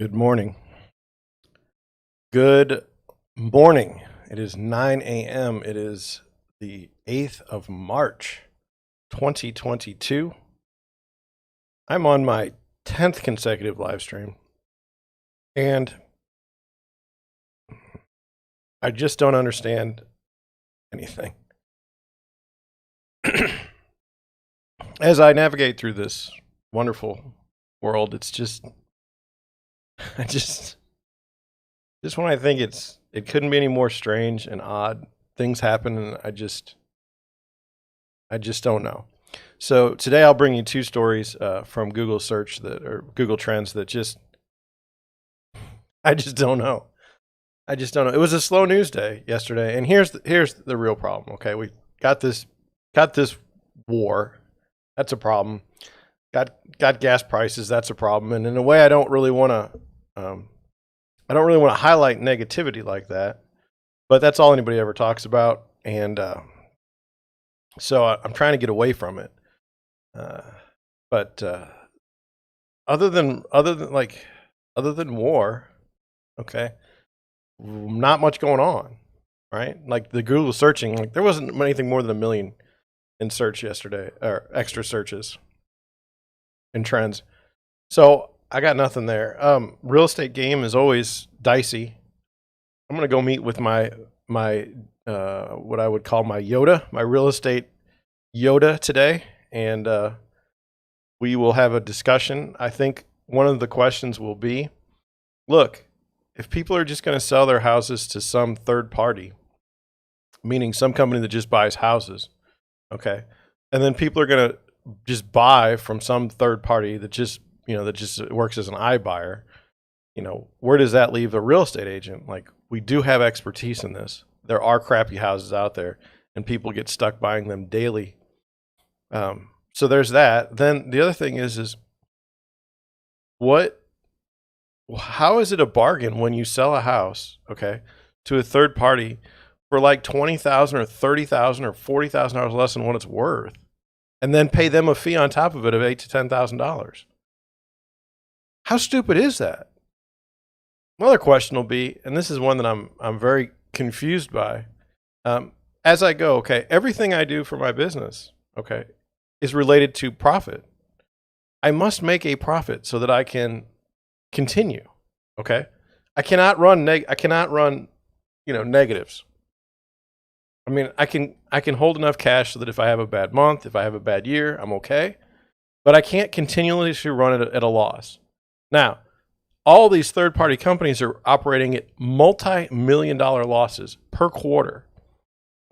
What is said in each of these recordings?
Good morning. Good morning. It is 9 a.m. It is the 8th of March, 2022. I'm on my 10th consecutive live stream, and I just don't understand anything. As I navigate through this wonderful world, it's just when I think it couldn't be any more strange and odd, things happen, and I just don't know. So today I'll bring you two stories from Google search or Google Trends that I just don't know. It was a slow news day yesterday, and here's the real problem. Okay, we got this war. That's a problem. Got gas prices. That's a problem. And in a way, I don't really want to highlight negativity like that, but that's all anybody ever talks about, and so I'm trying to get away from it. But other than war, okay, not much going on, right? Like the Google searching, like there wasn't anything more than 1 million in search yesterday, or extra searches in trends. So I got nothing there. Real estate game is always dicey. I'm gonna go meet with my what I would call my Yoda, my real estate Yoda today, and we will have a discussion. I think one of the questions will be, look, if people are just going to sell their houses to some third party, meaning some company that just buys houses, okay, and then people are going to just buy from some third party that just works as an iBuyer, where does that leave a real estate agent? Like, we do have expertise in this. There are crappy houses out there, and people get stuck buying them daily. So there's that. Then the other thing is how is it a bargain when you sell a house, okay, to a third party for like $20,000 or $30,000 or $40,000 less than what it's worth, and then pay them a fee on top of it of $8,000 to $10,000? How stupid is that? Another question will be, and this is one that I'm very confused by, as I go, okay, everything I do for my business, okay, is related to profit. I must make a profit so that I can continue, okay? I cannot run negatives. I mean, I can hold enough cash so that if I have a bad month, if I have a bad year, I'm okay, but I can't continually run it at a loss. Now, all these third-party companies are operating at multi-million-dollar losses per quarter.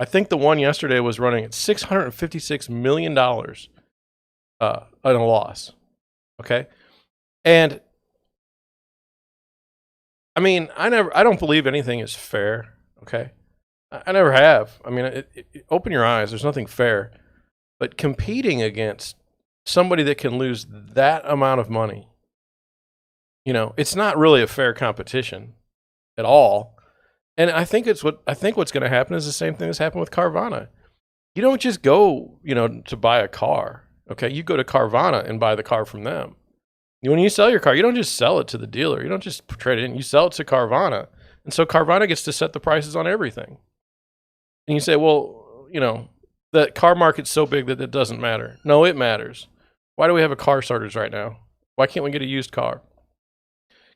I think the one yesterday was running at $656 million on a loss. Okay, and I mean, I don't believe anything is fair. Okay, I never have. I mean, open your eyes. There's nothing fair, but competing against somebody that can lose that amount of money, it's not really a fair competition at all. And I think what's going to happen is the same thing that's happened with Carvana. You don't just go, to buy a car. Okay, you go to Carvana and buy the car from them. When you sell your car, you don't just sell it to the dealer. You don't just trade it in. You sell it to Carvana, and so Carvana gets to set the prices on everything. And you say, well, the car market's so big that it doesn't matter. No, it matters. Why do we have a car starters right now? Why can't we get a used car?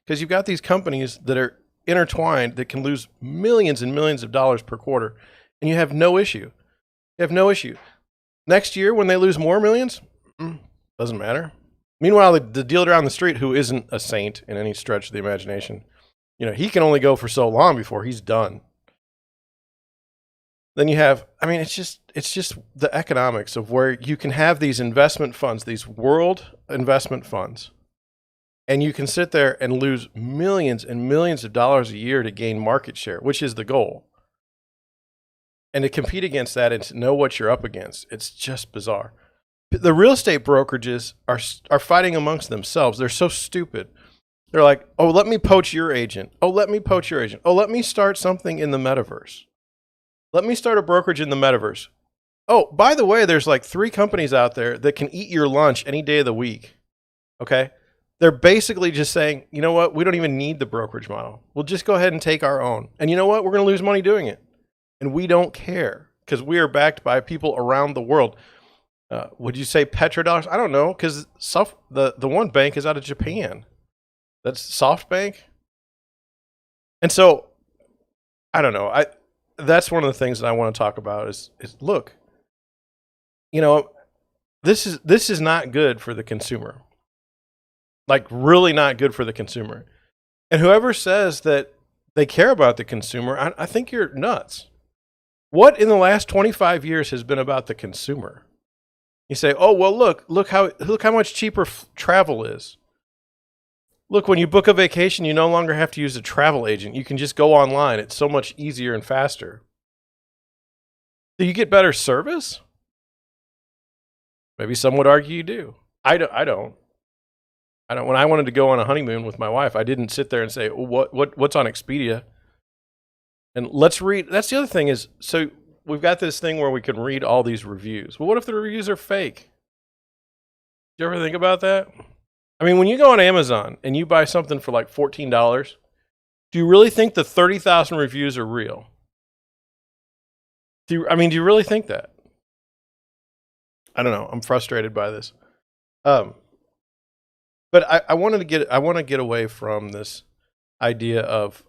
Because you've got these companies that are intertwined that can lose millions and millions of dollars per quarter, and you have no issue. You have no issue. Next year, when they lose more millions, doesn't matter. Meanwhile, the dealer down the street, who isn't a saint in any stretch of the imagination, he can only go for so long before he's done. Then you have, it's just the economics of where you can have these investment funds, these world investment funds, and you can sit there and lose millions and millions of dollars a year to gain market share, which is the goal. And to compete against that and to know what you're up against, it's just bizarre. The real estate brokerages are fighting amongst themselves. They're so stupid. They're like, oh, let me poach your agent. Oh, let me poach your agent. Oh, let me start something in the metaverse. Let me start a brokerage in the metaverse. Oh, by the way, there's like 3 companies out there that can eat your lunch any day of the week. Okay? They're basically just saying, you know what? We don't even need the brokerage model. We'll just go ahead and take our own. And you know what? We're going to lose money doing it. And we don't care because we are backed by people around the world. Would you say petrodollars? I don't know, because the one bank is out of Japan. That's SoftBank. And so, I don't know. That's one of the things that I want to talk about is look, you know, this is not good for the consumer. Like, really not good for the consumer. And whoever says that they care about the consumer, I think you're nuts. What in the last 25 years has been about the consumer? You say, oh, well, look how much cheaper travel is. Look, when you book a vacation, you no longer have to use a travel agent. You can just go online. It's so much easier and faster. Do you get better service? Maybe some would argue you do. I don't. When I wanted to go on a honeymoon with my wife, I didn't sit there and say, oh, what's on Expedia? And let's read. That's the other thing is, so we've got this thing where we can read all these reviews. Well, what if the reviews are fake? Did you ever think about that? I mean, when you go on Amazon and you buy something for like $14, do you really think the 30,000 reviews are real? Do you really think that? I don't know. I'm frustrated by this. But I want to get away from this idea of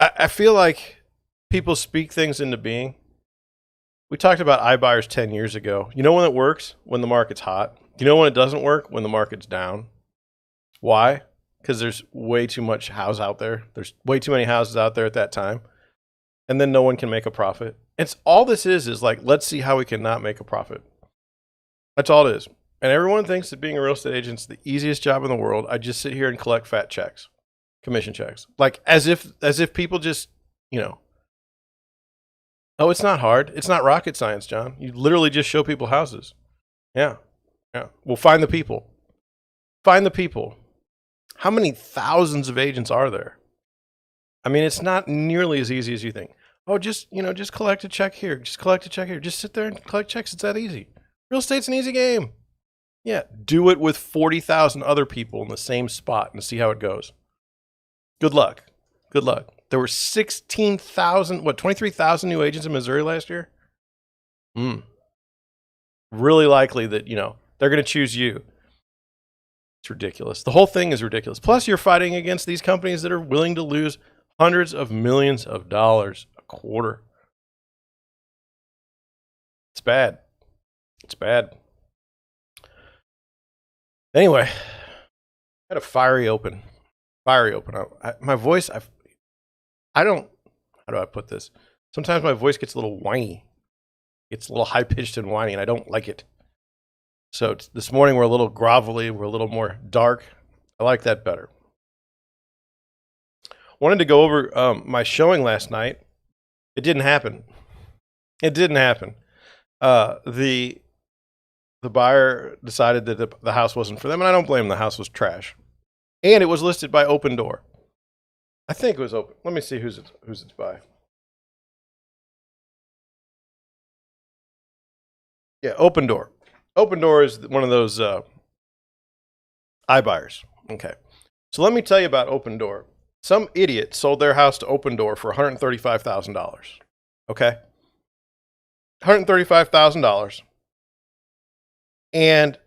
I feel like people speak things into being. We talked about iBuyers 10 years ago. You know when it works? When the market's hot. You know when it doesn't work? When the market's down. Why? Because there's way too much house out there. There's way too many houses out there at that time. And then no one can make a profit. It's all this is like, let's see how we can not make a profit. That's all it is. And everyone thinks that being a real estate agent is the easiest job in the world. I just sit here and collect fat checks, commission checks. Like as if people just, you know, oh, it's not hard. It's not rocket science, John. You literally just show people houses. Yeah. Yeah. Well, find the people. Find the people. How many thousands of agents are there? I mean, it's not nearly as easy as you think. Oh, just collect a check here. Just collect a check here. Just sit there and collect checks. It's that easy. Real estate's an easy game. Yeah. Do it with 40,000 other people in the same spot and see how it goes. Good luck. Good luck. There were 23,000 new agents in Missouri last year? Really likely that, you know, they're going to choose you. It's ridiculous. The whole thing is ridiculous. Plus, you're fighting against these companies that are willing to lose hundreds of millions of dollars a quarter. It's bad. It's bad. Anyway, I had a fiery open. My voice, I don't, how do I put this? Sometimes my voice gets a little whiny. It's a little high-pitched and whiny, and I don't like it. So this morning we're a little grovelly, we're a little more dark. I like that better. Wanted to go over my showing last night. It didn't happen. The buyer decided that the house wasn't for them, and I don't blame them. The house was trash. And it was listed by Open Door. I think it was open. Let me see who's it's by. Yeah, Open Door. Open Door is one of those iBuyers. Okay. So let me tell you about Open Door. Some idiot sold their house to Open Door for $135,000. Okay? $135,000. And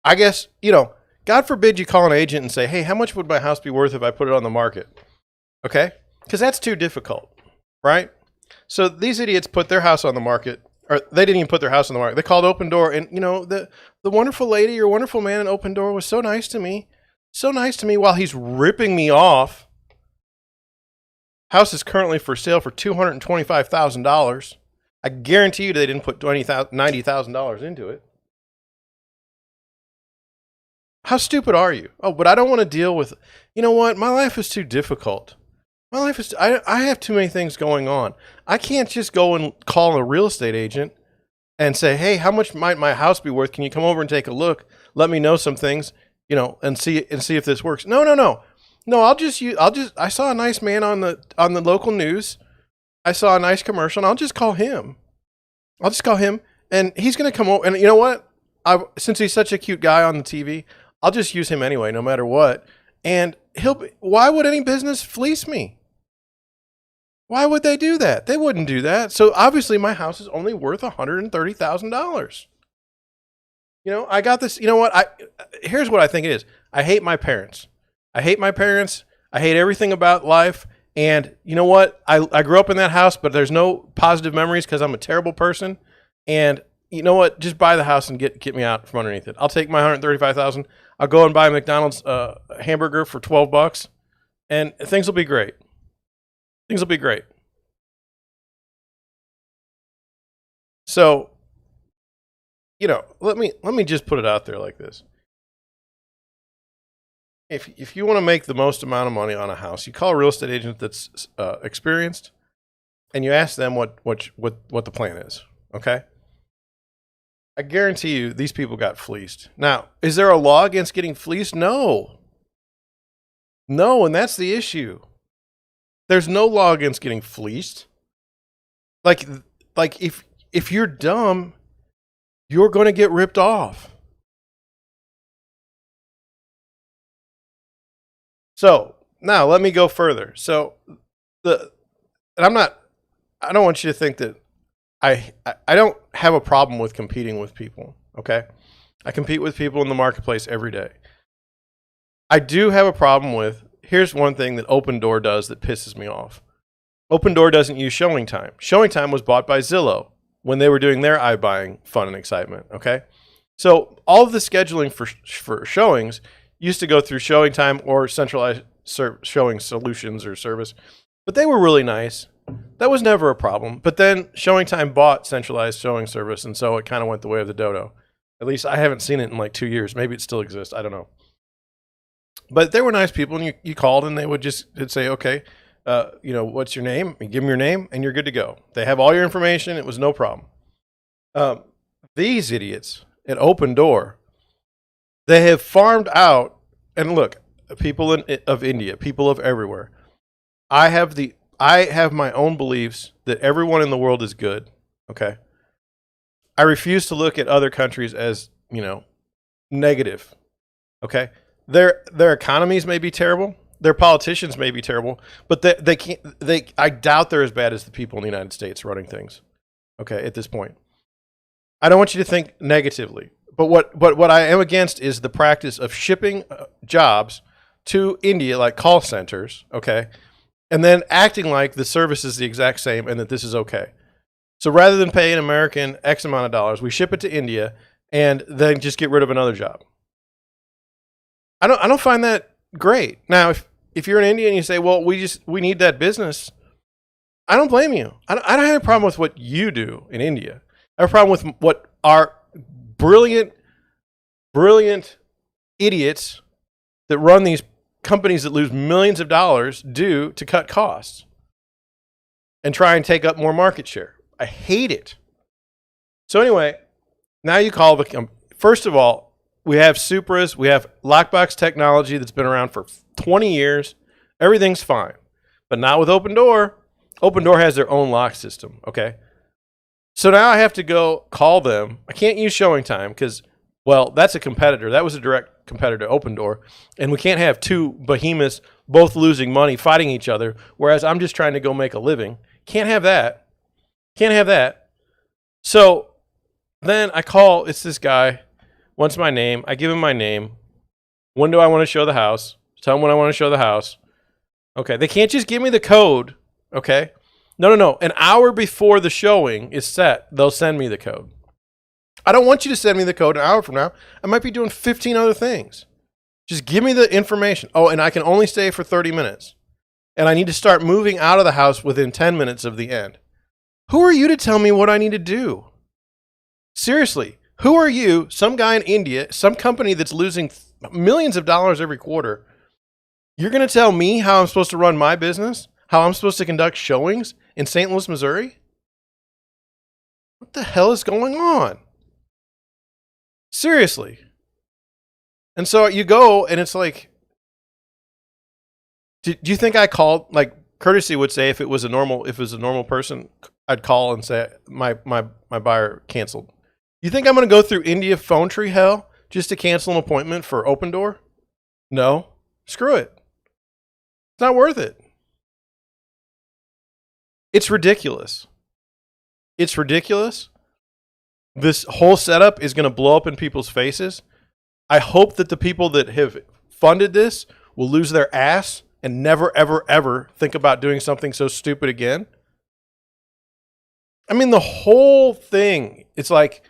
I guess, you know, God forbid you call an agent and say, hey, how much would my house be worth if I put it on the market? Okay? Because that's too difficult, right? So these idiots put their house on the market, or they didn't even put their house on the market. They called Open Door, and, you know, the wonderful lady or wonderful man in Open Door was so nice to me while he's ripping me off. House is currently for sale for $225,000. I guarantee you they didn't put $90,000 into it. How stupid are you? Oh, but I don't want to deal with, you know what? My life is too difficult. My life is, I have too many things going on. I can't just go and call a real estate agent and say, hey, how much might my house be worth? Can you come over and take a look? Let me know some things, you know, and see if this works. No. I saw a nice man on the local news. I saw a nice commercial, and I'll just call him. And he's going to come over, and you know what? since he's such a cute guy on the TV, I'll just use him anyway, no matter what. And why would any business fleece me? Why would they do that? They wouldn't do that. So obviously my house is only worth $130,000. You know, I got this. You know what? Here's what I think it is. I hate my parents. I hate everything about life. And you know what? I grew up in that house, but there's no positive memories because I'm a terrible person. And you know what? Just buy the house and get me out from underneath it. I'll take my $135,000. I'll go and buy a McDonald's hamburger for $12, and things will be great. Things will be great. So, you know, let me just put it out there like this. If you want to make the most amount of money on a house, you call a real estate agent that's experienced, and you ask them what the plan is. Okay. I guarantee you these people got fleeced. Now, is there a law against getting fleeced? No. No, and that's the issue. There's no law against getting fleeced. Like if you're dumb, you're going to get ripped off. So now let me go further. So I don't want you to think that I don't have a problem with competing with people. Okay. I compete with people in the marketplace every day. I do have a problem with, here's one thing that Open Door does that pisses me off. Open Door doesn't use Showing Time. Showing Time was bought by Zillow when they were doing their iBuying fun and excitement. Okay. So all of the scheduling for showings used to go through Showing Time or centralized showing solutions or service, but they were really nice. That was never a problem. But then Showing Time bought centralized showing service, and so it kind of went the way of the dodo. At least I haven't seen it in like 2 years. Maybe it still exists. I don't know. But they were nice people, and you called, and they'd say, okay, you know, what's your name? You give them your name, and you're good to go. They have all your information. It was no problem. These idiots at Open Door, they have farmed out, and look, people of India, people of everywhere. I have my own beliefs that everyone in the world is good. Okay. I refuse to look at other countries as, you know, negative. Okay. Their economies may be terrible. Their politicians may be terrible, but I doubt they're as bad as the people in the United States running things. Okay. At this point, I don't want you to think negatively, but what I am against is the practice of shipping jobs to India, like call centers. Okay. And then acting like the service is the exact same and that this is okay. So rather than pay an American X amount of dollars, we ship it to India and then just get rid of another job. I don't find that great. Now, if you're in India and you say, well, we need that business, I don't blame you. I don't have a problem with what you do in India. I have a problem with what our brilliant idiots that run these companies that lose millions of dollars do to cut costs and try and take up more market share. I hate it. So anyway, now you call first of all, we have Supras, we have lockbox technology that's been around for 20 years. Everything's fine, but not with Open Door. Open Door has their own lock system. Okay. So now I have to go call them. I can't use Showing Time because, well, that's a competitor. That was a direct competitor to Open Door. And we can't have two behemoths both losing money fighting each other, whereas I'm just trying to go make a living. Can't have that. Can't have that. So then I call, it's this guy, wants my name. I give him my name. When do I want to show the house? Tell him when I want to show the house. Okay, they can't just give me the code. Okay. No. An hour before the showing is set, they'll send me the code. I don't want you to send me the code an hour from now. I might be doing 15 other things. Just give me the information. Oh, and I can only stay for 30 minutes. And I need to start moving out of the house within 10 minutes of the end. Who are you to tell me what I need to do? Seriously, who are you, some guy in India, some company that's losing millions of dollars every quarter? You're going to tell me how I'm supposed to run my business? How I'm supposed to conduct showings in St. Louis, Missouri? What the hell is going on? Seriously. And so you go and it's like, do you think I called, like courtesy would say if it was a normal person, I'd call and say my buyer canceled. You think I'm going to go through India phone tree hell just to cancel an appointment for Open Door? No. Screw it. It's not worth it. It's ridiculous. It's ridiculous. This whole setup is going to blow up in people's faces. I hope that the people that have funded this will lose their ass and never, ever, ever think about doing something so stupid again. I mean, the whole thing, it's like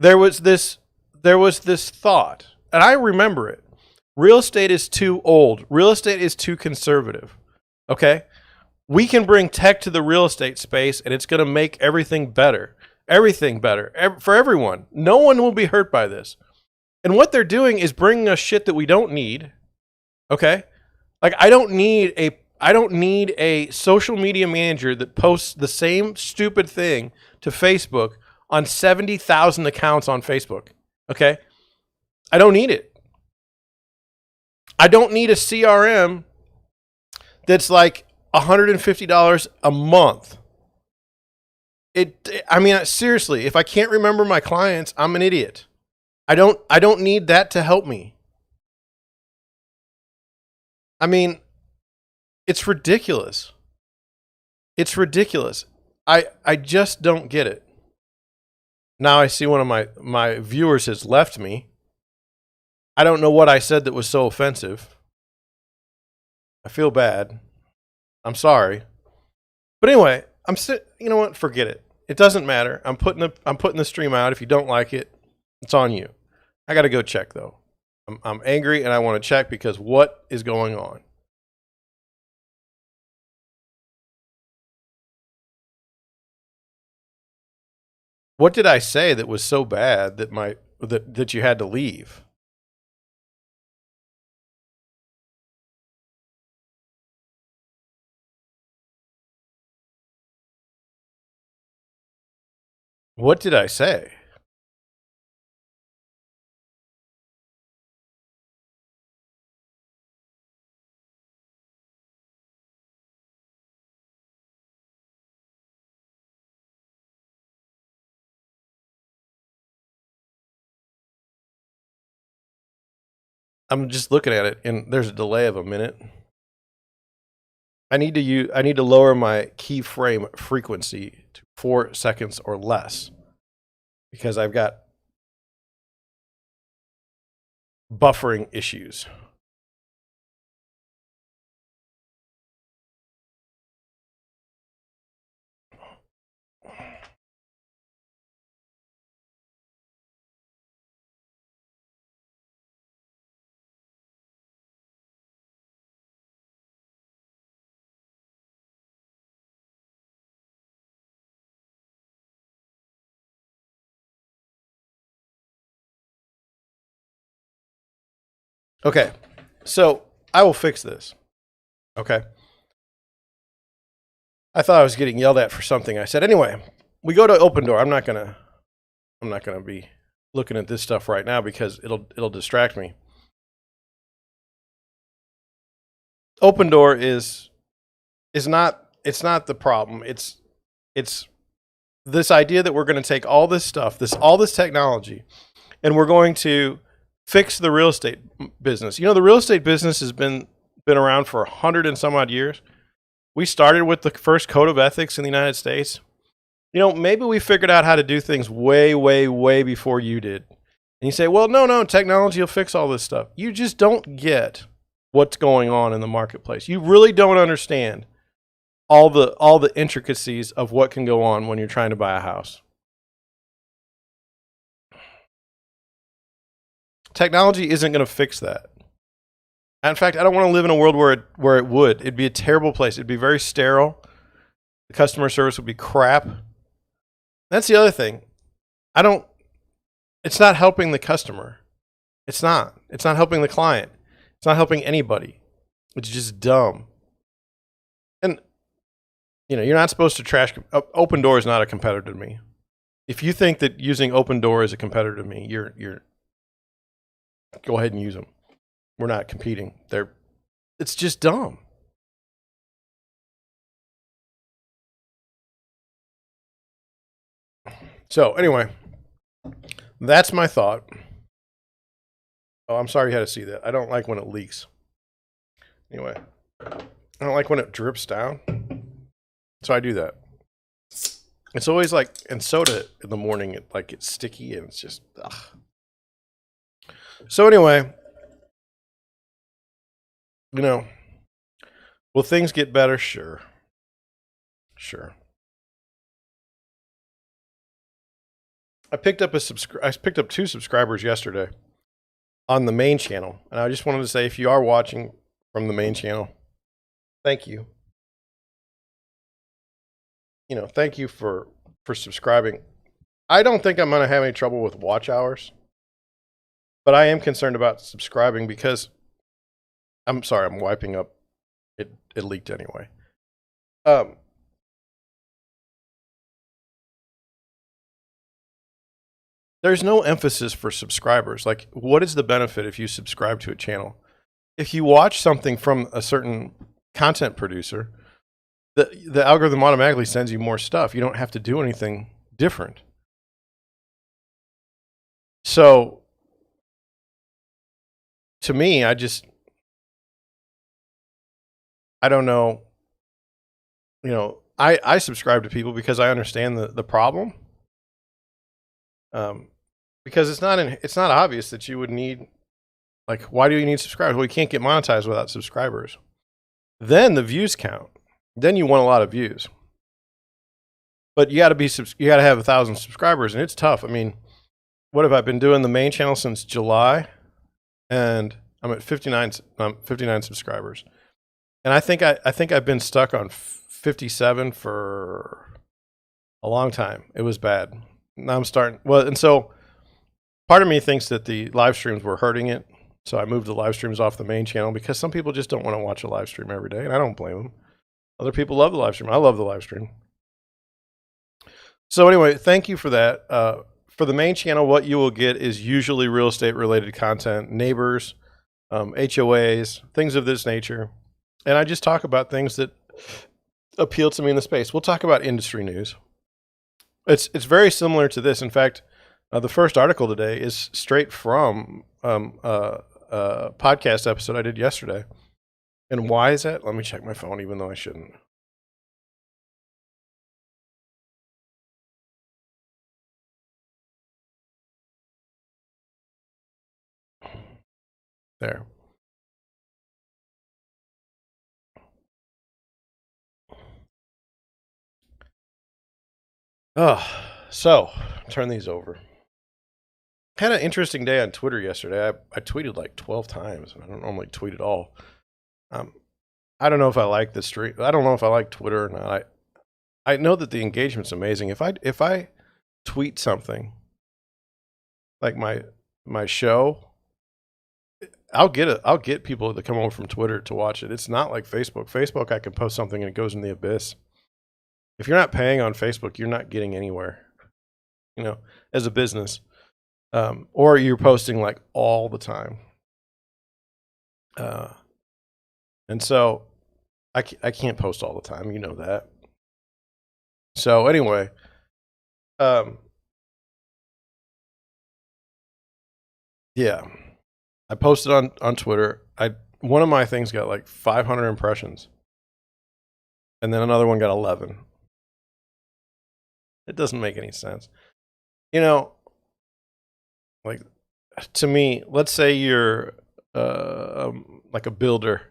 there was this thought, and I remember it. Real estate is too old. Real estate is too conservative. Okay? We can bring tech to the real estate space, and it's going to make everything better. Everything better for everyone. No one will be hurt by this. And what they're doing is bringing us shit that we don't need. Okay? Like, I don't need a social media manager that posts the same stupid thing to Facebook on 70,000 accounts on Facebook. Okay? I don't need it. I don't need a CRM that's like $150 a month. I mean, seriously, if I can't remember my clients, I'm an idiot. I don't need that to help me. I mean, it's ridiculous. It's ridiculous. I just don't get it. Now I see one of my viewers has left me. I don't know what I said that was so offensive. I feel bad. I'm sorry. But anyway, you know what? Forget it. It doesn't matter. I'm putting the stream out. If you don't like it, it's on you. I got to go check though. I'm angry and I want to check because what is going on? What did I say that was so bad that you had to leave? What did I say? I'm just looking at it and there's a delay of a minute. I need to lower my keyframe frequency to 4 seconds or less because I've got buffering issues. Okay, so I will fix this. Okay. I thought I was getting yelled at for something I said. Anyway, we go to Open Door. I'm not gonna be looking at this stuff right now because it'll distract me. Open Door is not the problem. It's this idea that we're going to take all this stuff, all this technology, and we're going to fix the real estate business. You know, the real estate business has been around for 100 and some odd years. We started with the first code of ethics in the United States. You know, maybe we figured out how to do things way, way, way before you did. And you say, well, no, technology will fix all this stuff. You just don't get what's going on in the marketplace. You really don't understand all the intricacies of what can go on when you're trying to buy a house. Technology isn't going to fix that. In fact, I don't want to live in a world where it would. It'd be a terrible place. It'd be very sterile. The customer service would be crap. That's the other thing. It's not helping the customer. It's not helping the client. It's not helping anybody. It's just dumb. And, you know, you're not supposed to trash. Open Door is not a competitor to me. If you think that using Open Door is a competitor to me, you're go ahead and use them. We're not competing. It's just dumb. So anyway, That's my thought. Oh, I'm sorry you had to see that. I don't like when it leaks. Anyway, I don't like when it drips down. So I do that. It's always like in soda in the morning, it gets sticky and it's just, ugh. So anyway, will things get better? Sure. I picked up 2 subscribers yesterday on the main channel, and I just wanted to say, if you are watching from the main channel, thank you. Thank you for subscribing. I don't think I'm going to have any trouble with watch hours, but I am concerned about subscribing because I'm sorry, I'm wiping up. It leaked anyway. There's no emphasis for subscribers. Like, what is the benefit if you subscribe to a channel? If you watch something from a certain content producer, the algorithm automatically sends you more stuff. You don't have to do anything different. So, to me, I don't know. I subscribe to people because I understand the problem. Because it's not obvious that you would need, like, why do you need subscribers? Well, you can't get monetized without subscribers. Then the views count. Then you want a lot of views. But you got to have 1,000 subscribers, and it's tough. I mean, what have I been doing the main channel since July, and I'm at 59 subscribers, and I think I've been stuck on 57 for a long time. It was bad. Now I'm starting and so part of me thinks that the live streams were hurting it. So I moved the live streams off the main channel because some people just don't want to watch a live stream every day, and I don't blame them. Other people love the live stream. I love the live stream. So anyway, thank you for that. For the main channel, what you will get is usually real estate related content, neighbors, HOAs, things of this nature. And I just talk about things that appeal to me in the space. We'll talk about industry news. It's very similar to this. In fact, the first article today is straight from a podcast episode I did yesterday. And why is that? Let me check my phone, even though I shouldn't. There. Oh, so turn these over. Had an interesting day on Twitter yesterday. I tweeted like 12 times. I don't normally tweet at all. I don't know if I like the stream. I don't know if I like Twitter or not. I know that the engagement's amazing. If I tweet something like my show, I'll get people to come over from Twitter to watch it. It's not like Facebook. Facebook, I can post something and it goes in the abyss. If you're not paying on Facebook, you're not getting anywhere, as a business. Or you're posting like all the time. And so I can't post all the time. You know that. So anyway, yeah, I posted on Twitter. One of my things got like 500 impressions, and then another one got 11. It doesn't make any sense. Like, to me, let's say you're like a builder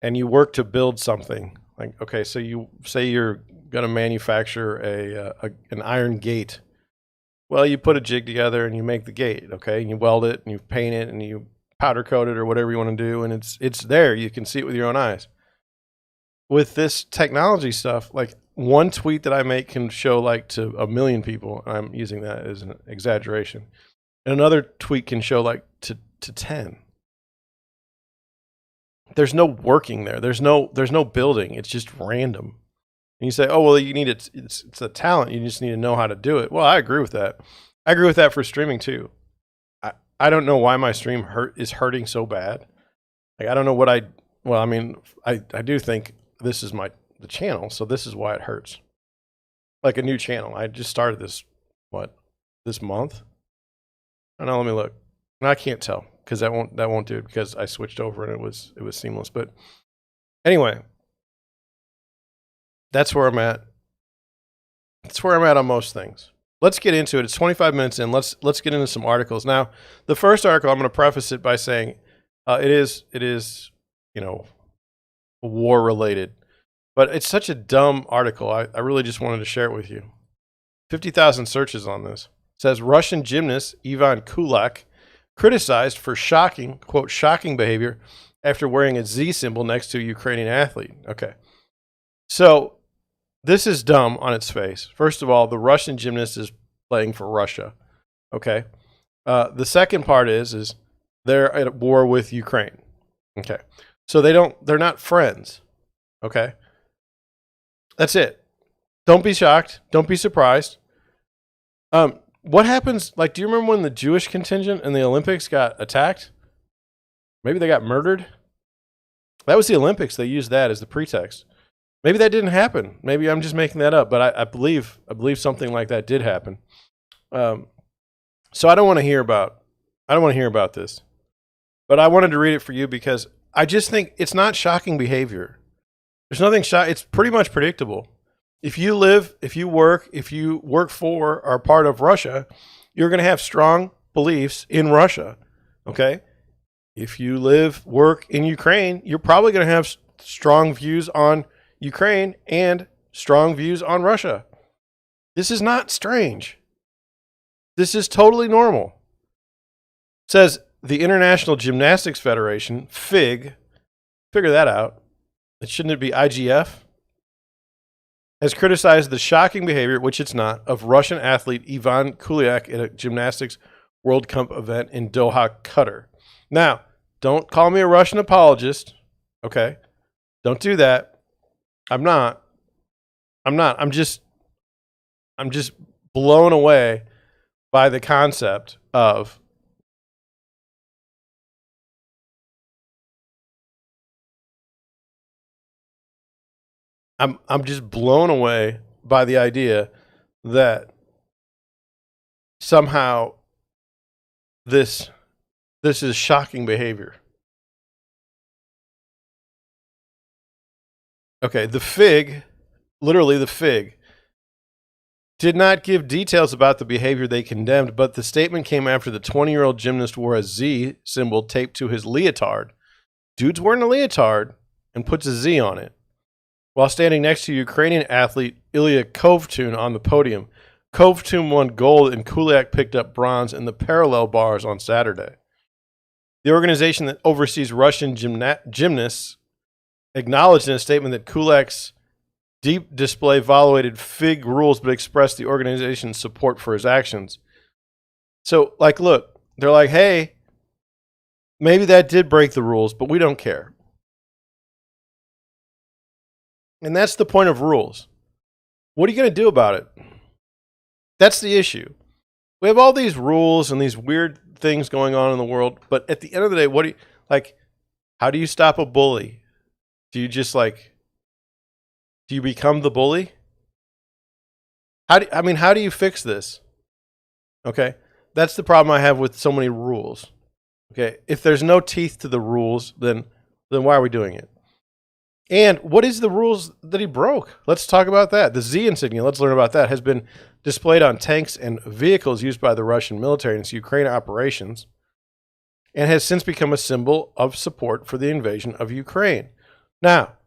and you work to build something. Like, okay, so you say you're going to manufacture an iron gate. Well, you put a jig together and you make the gate, okay? And you weld it and you paint it and you powder coat it or whatever you want to do, and it's there. You can see it with your own eyes. With this technology stuff, like, one tweet that I make can show like to 1 million people. I'm using that as an exaggeration. And another tweet can show like to 10. There's no working there. There's no building. It's just random. And you say, oh, well, you need it. It's a talent. You just need to know how to do it. Well, I agree with that. I agree with that for streaming too. I don't know why my stream is hurting so bad. Like, I don't know what I do think this is the channel, so this is why it hurts. Like a new channel. I just started this month. No, let me look. No, I can't tell because that won't do it because I switched over and it was seamless. But anyway, that's where I'm at. That's where I'm at on most things. Let's get into it. It's 25 minutes in. Let's get into some articles. Now, the first article, I'm going to preface it by saying it is war related, but it's such a dumb article. I really just wanted to share it with you. 50,000 searches on this. It says Russian gymnast Ivan Kulak criticized for shocking behavior after wearing a Z symbol next to a Ukrainian athlete. Okay. So this is dumb on its face. First of all, the Russian gymnast is playing for Russia. Okay. The second part is they're at war with Ukraine. Okay. So they're not friends. Okay. That's it. Don't be shocked. Don't be surprised. What happens? Like, do you remember when the Jewish contingent in the Olympics got attacked? Maybe they got murdered. That was the Olympics. They used that as the pretext. Maybe that didn't happen. Maybe I'm just making that up, but I believe something like that did happen. So I don't want to hear about this, but I wanted to read it for you because I just think it's not shocking behavior. There's nothing it's pretty much predictable. If you work for or are part of Russia, you're going to have strong beliefs in Russia. Okay. If you work in Ukraine, you're probably going to have strong views on Ukraine and strong views on Russia. This is not strange. This is totally normal. It says the International Gymnastics Federation, FIG, figure that out. Shouldn't it be IGF? Has criticized the shocking behavior, which it's not, of Russian athlete Ivan Kulyak at a gymnastics World Cup event in Doha, Qatar. Now, don't call me a Russian apologist, okay? Don't do that. I'm not. I'm just blown away by the concept of I'm just blown away by the idea that somehow this is shocking behavior. Okay, the FIG, literally the FIG, did not give details about the behavior they condemned, but the statement came after the 20-year-old gymnast wore a Z symbol taped to his leotard. Dude's wearing a leotard and puts a Z on it while standing next to Ukrainian athlete Ilya Kovtun on the podium. Kovtun won gold and Kulak picked up bronze in the parallel bars on Saturday. The organization that oversees Russian gymnasts acknowledged in a statement that Kulak's deep display violated FIG rules, but expressed the organization's support for his actions. So, look, they're like, hey, maybe that did break the rules, but we don't care. And that's the point of rules. What are you going to do about it? That's the issue. We have all these rules and these weird things going on in the world, but at the end of the day, how do you stop a bully? Do you just do you become the bully? How do you fix this? Okay. That's the problem I have with so many rules. Okay. If there's no teeth to the rules, then why are we doing it? And what is the rules that he broke? Let's talk about that. The Z insignia, let's learn about that, has been displayed on tanks and vehicles used by the Russian military in its Ukraine operations and has since become a symbol of support for the invasion of Ukraine. Now,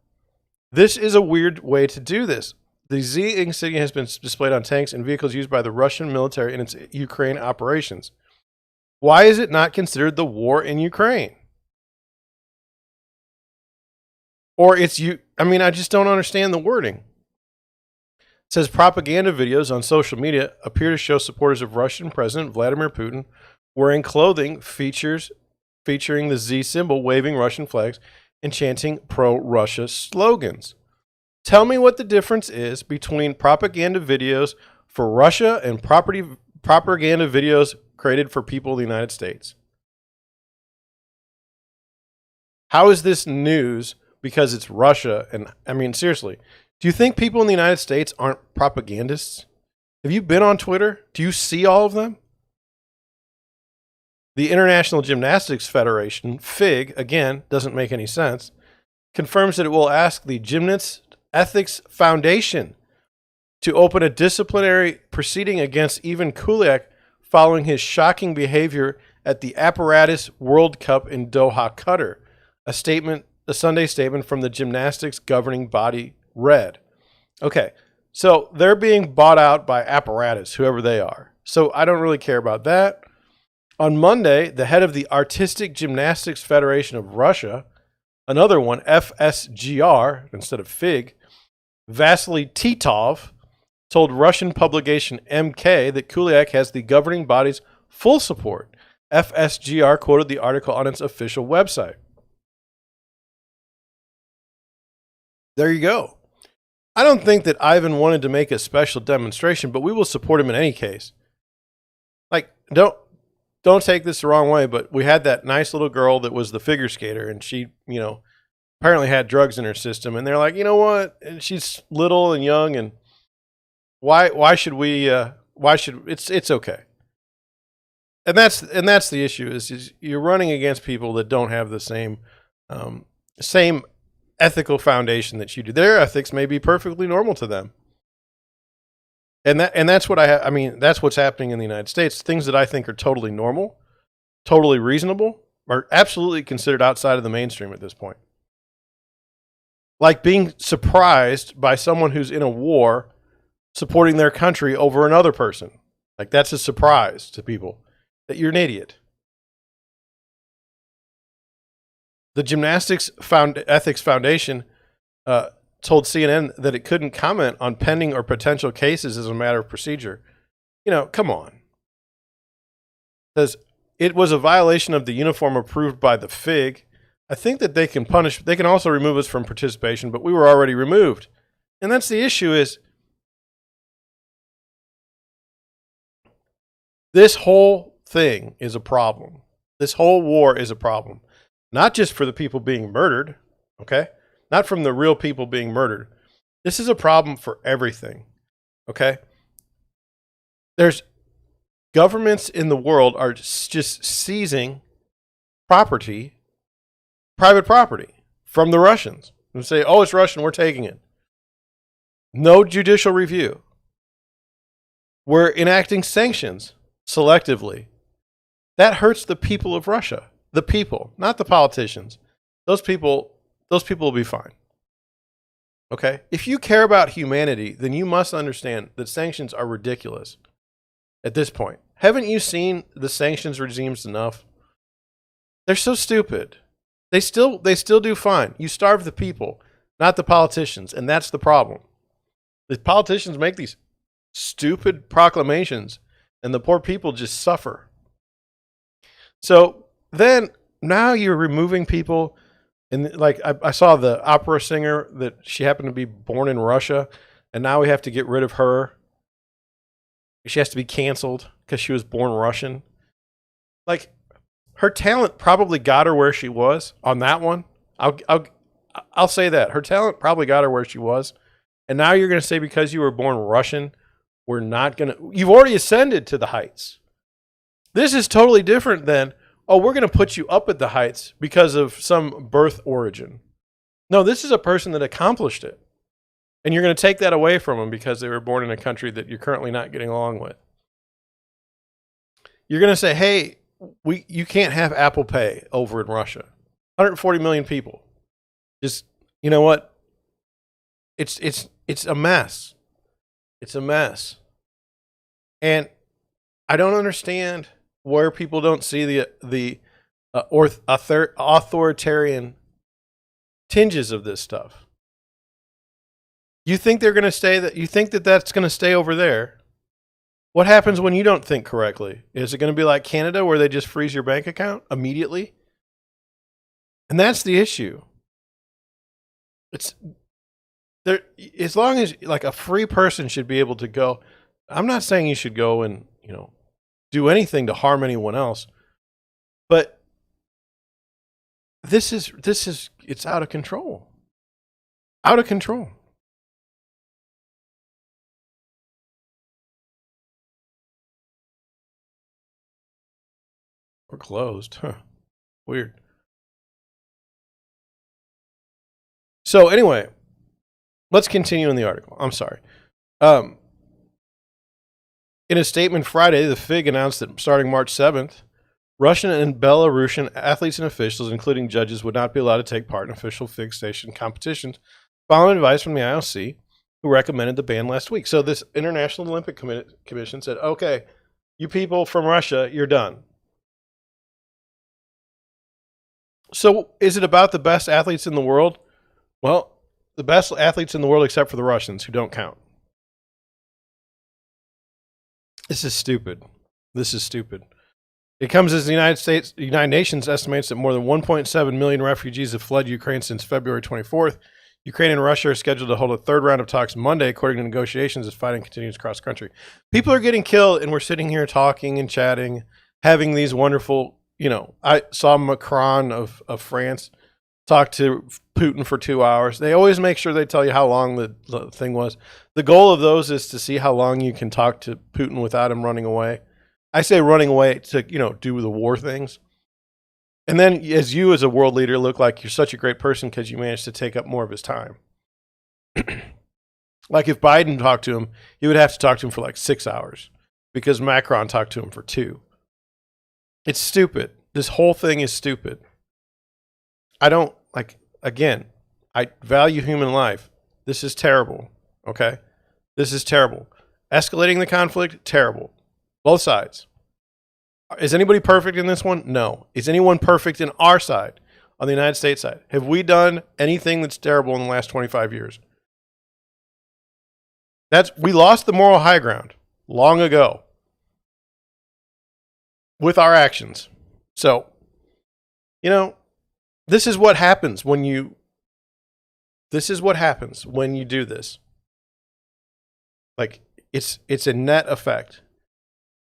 this is a weird way to do this. The Z insignia has been displayed on tanks and vehicles used by the Russian military in its Ukraine operations. Why is it not considered the war in Ukraine? Or I just don't understand the wording. It says propaganda videos on social media appear to show supporters of Russian President Vladimir Putin wearing clothing featuring the Z symbol, waving Russian flags, and chanting pro-Russia slogans. Tell me what the difference is between propaganda videos for Russia and propaganda videos created for people in the United States. How is this news because it's Russia? And seriously, do you think people in the United States aren't propagandists? Have you been on Twitter? Do you see all of them? The International Gymnastics Federation, FIG, again, doesn't make any sense, confirms that it will ask the Gymnast Ethics Foundation to open a disciplinary proceeding against Ivan Kuliak following his shocking behavior at the Apparatus World Cup in Doha, Qatar. A Sunday statement from the gymnastics governing body read. Okay, so they're being bought out by Apparatus, whoever they are. So I don't really care about that. On Monday, the head of the Artistic Gymnastics Federation of Russia, another one, FSGR, instead of FIG, Vasily Titov, told Russian publication MK that Kuliak has the governing body's full support. FSGR quoted the article on its official website. There you go. I don't think that Ivan wanted to make a special demonstration, but we will support him in any case. Like, don't take this the wrong way, but we had that nice little girl that was the figure skater, and she, apparently had drugs in her system, and they're like, you know what? And she's little and young, and why should we? It's okay. And that's the issue is you're running against people that don't have the same ethical foundation that you do. Their ethics may be perfectly normal to them. And that's what that's what's happening in the United States. Things that I think are totally normal, totally reasonable, are absolutely considered outside of the mainstream at this point. Like being surprised by someone who's in a war supporting their country over another person. Like that's a surprise to people that you're an idiot. The Gymnastics Ethics Foundation told CNN that it couldn't comment on pending or potential cases as a matter of procedure. Come on. Says it was a violation of the uniform approved by the FIG. I think that they can also remove us from participation, but we were already removed. And that's the issue is this whole thing is a problem. This whole war is a problem. Not just for the people being murdered, okay? Not from the real people being murdered. This is a problem for everything, okay? There's governments in the world are just seizing property, private property, from the Russians. And say, oh, it's Russian, we're taking it. No judicial review. We're enacting sanctions selectively. That hurts the people of Russia. The people, not the politicians. Those people will be fine. Okay? If you care about humanity, then you must understand that sanctions are ridiculous at this point. Haven't you seen the sanctions regimes enough? They're so stupid. They still do fine. You starve the people, not the politicians, and that's the problem. The politicians make these stupid proclamations, and the poor people just suffer. So then now you're removing people, and like I saw the opera singer that she happened to be born in Russia, and now we have to get rid of her. She has to be canceled because she was born Russian. Like her talent probably got her where she was on that one. I'll say that her talent probably got her where she was, and now you're going to say because you were born Russian, we're not going to. You've already ascended to the heights. This is totally different than, oh, we're going to put you up at the heights because of some birth origin. No, this is a person that accomplished it. And you're going to take that away from them because they were born in a country that you're currently not getting along with. You're going to say, hey, you can't have Apple Pay over in Russia. 140 million people. Just, you know what? It's a mess. It's a mess. And I don't understand where people don't see the authoritarian tinges of this stuff. You think they're going to stay that? You think that that's going to stay over there? What happens when you don't think correctly? Is it going to be like Canada where they just freeze your bank account immediately? And that's the issue. It's there as long as like a free person should be able to go. I'm not saying you should go and do anything to harm anyone else, but this is it's out of control. Out of control. We're closed. Huh. Weird. So anyway, let's continue in the article. I'm sorry. In a statement Friday, the FIG announced that starting March 7th, Russian and Belarusian athletes and officials, including judges, would not be allowed to take part in official FIG station competitions, following advice from the IOC, who recommended the ban last week. So this International Olympic Commission said, okay, you people from Russia, you're done. So is it about the best athletes in the world? Well, the best athletes in the world except for the Russians, who don't count. This is stupid. This is stupid. It comes as the United Nations estimates that more than 1.7 million refugees have fled Ukraine since February 24th. Ukraine and Russia are scheduled to hold a third round of talks Monday, according to negotiations, as fighting continues across the country. People are getting killed, and we're sitting here talking and chatting, having these wonderful, I saw Macron of France talk to Putin for 2 hours. They always make sure they tell you how long the thing was. The goal of those is to see how long you can talk to Putin without him running away. I say running away to, do the war things. And then as a world leader, look like you're such a great person because you managed to take up more of his time. Like if Biden talked to him, he would have to talk to him for like 6 hours because Macron talked to him for 2. It's stupid. This whole thing is stupid. I value human life. This is terrible. Okay? This is terrible. Escalating the conflict, terrible. Both sides. Is anybody perfect in this one? No. Is anyone perfect in our side, on the United States side? Have we done anything that's terrible in the last 25 years? We lost the moral high ground long ago with our actions. So, this is what happens when you do this. Like, it's a net effect.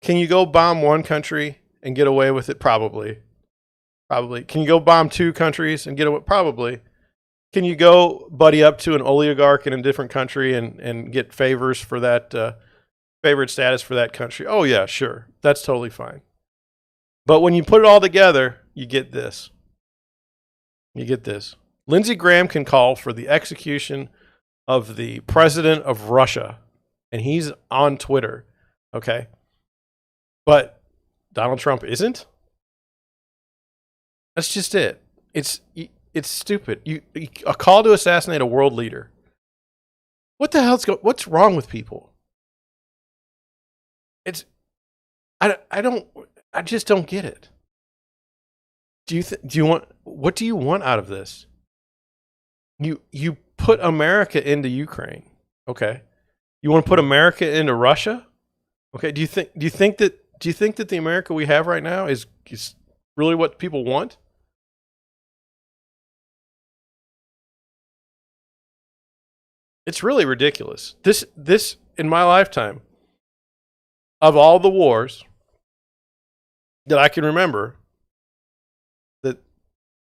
Can you go bomb one country and get away with it? Probably. Can you go bomb 2 countries and get away? Probably. Can you go buddy up to an oligarch in a different country and get favors for that, favorite status for that country? Oh, yeah, sure. That's totally fine. But when you put it all together, you get this. Lindsey Graham can call for the execution of the president of Russia, and he's on Twitter, okay? But Donald Trump isn't? That's just it. It's stupid. A call to assassinate a world leader. What the hell's what's wrong with people? I just don't get it. What do you want out of this? You put America into Ukraine, okay? You want to put America into Russia? Okay, do you think that the America we have right now is really what people want? It's really ridiculous. This in my lifetime, of all the wars that I can remember, that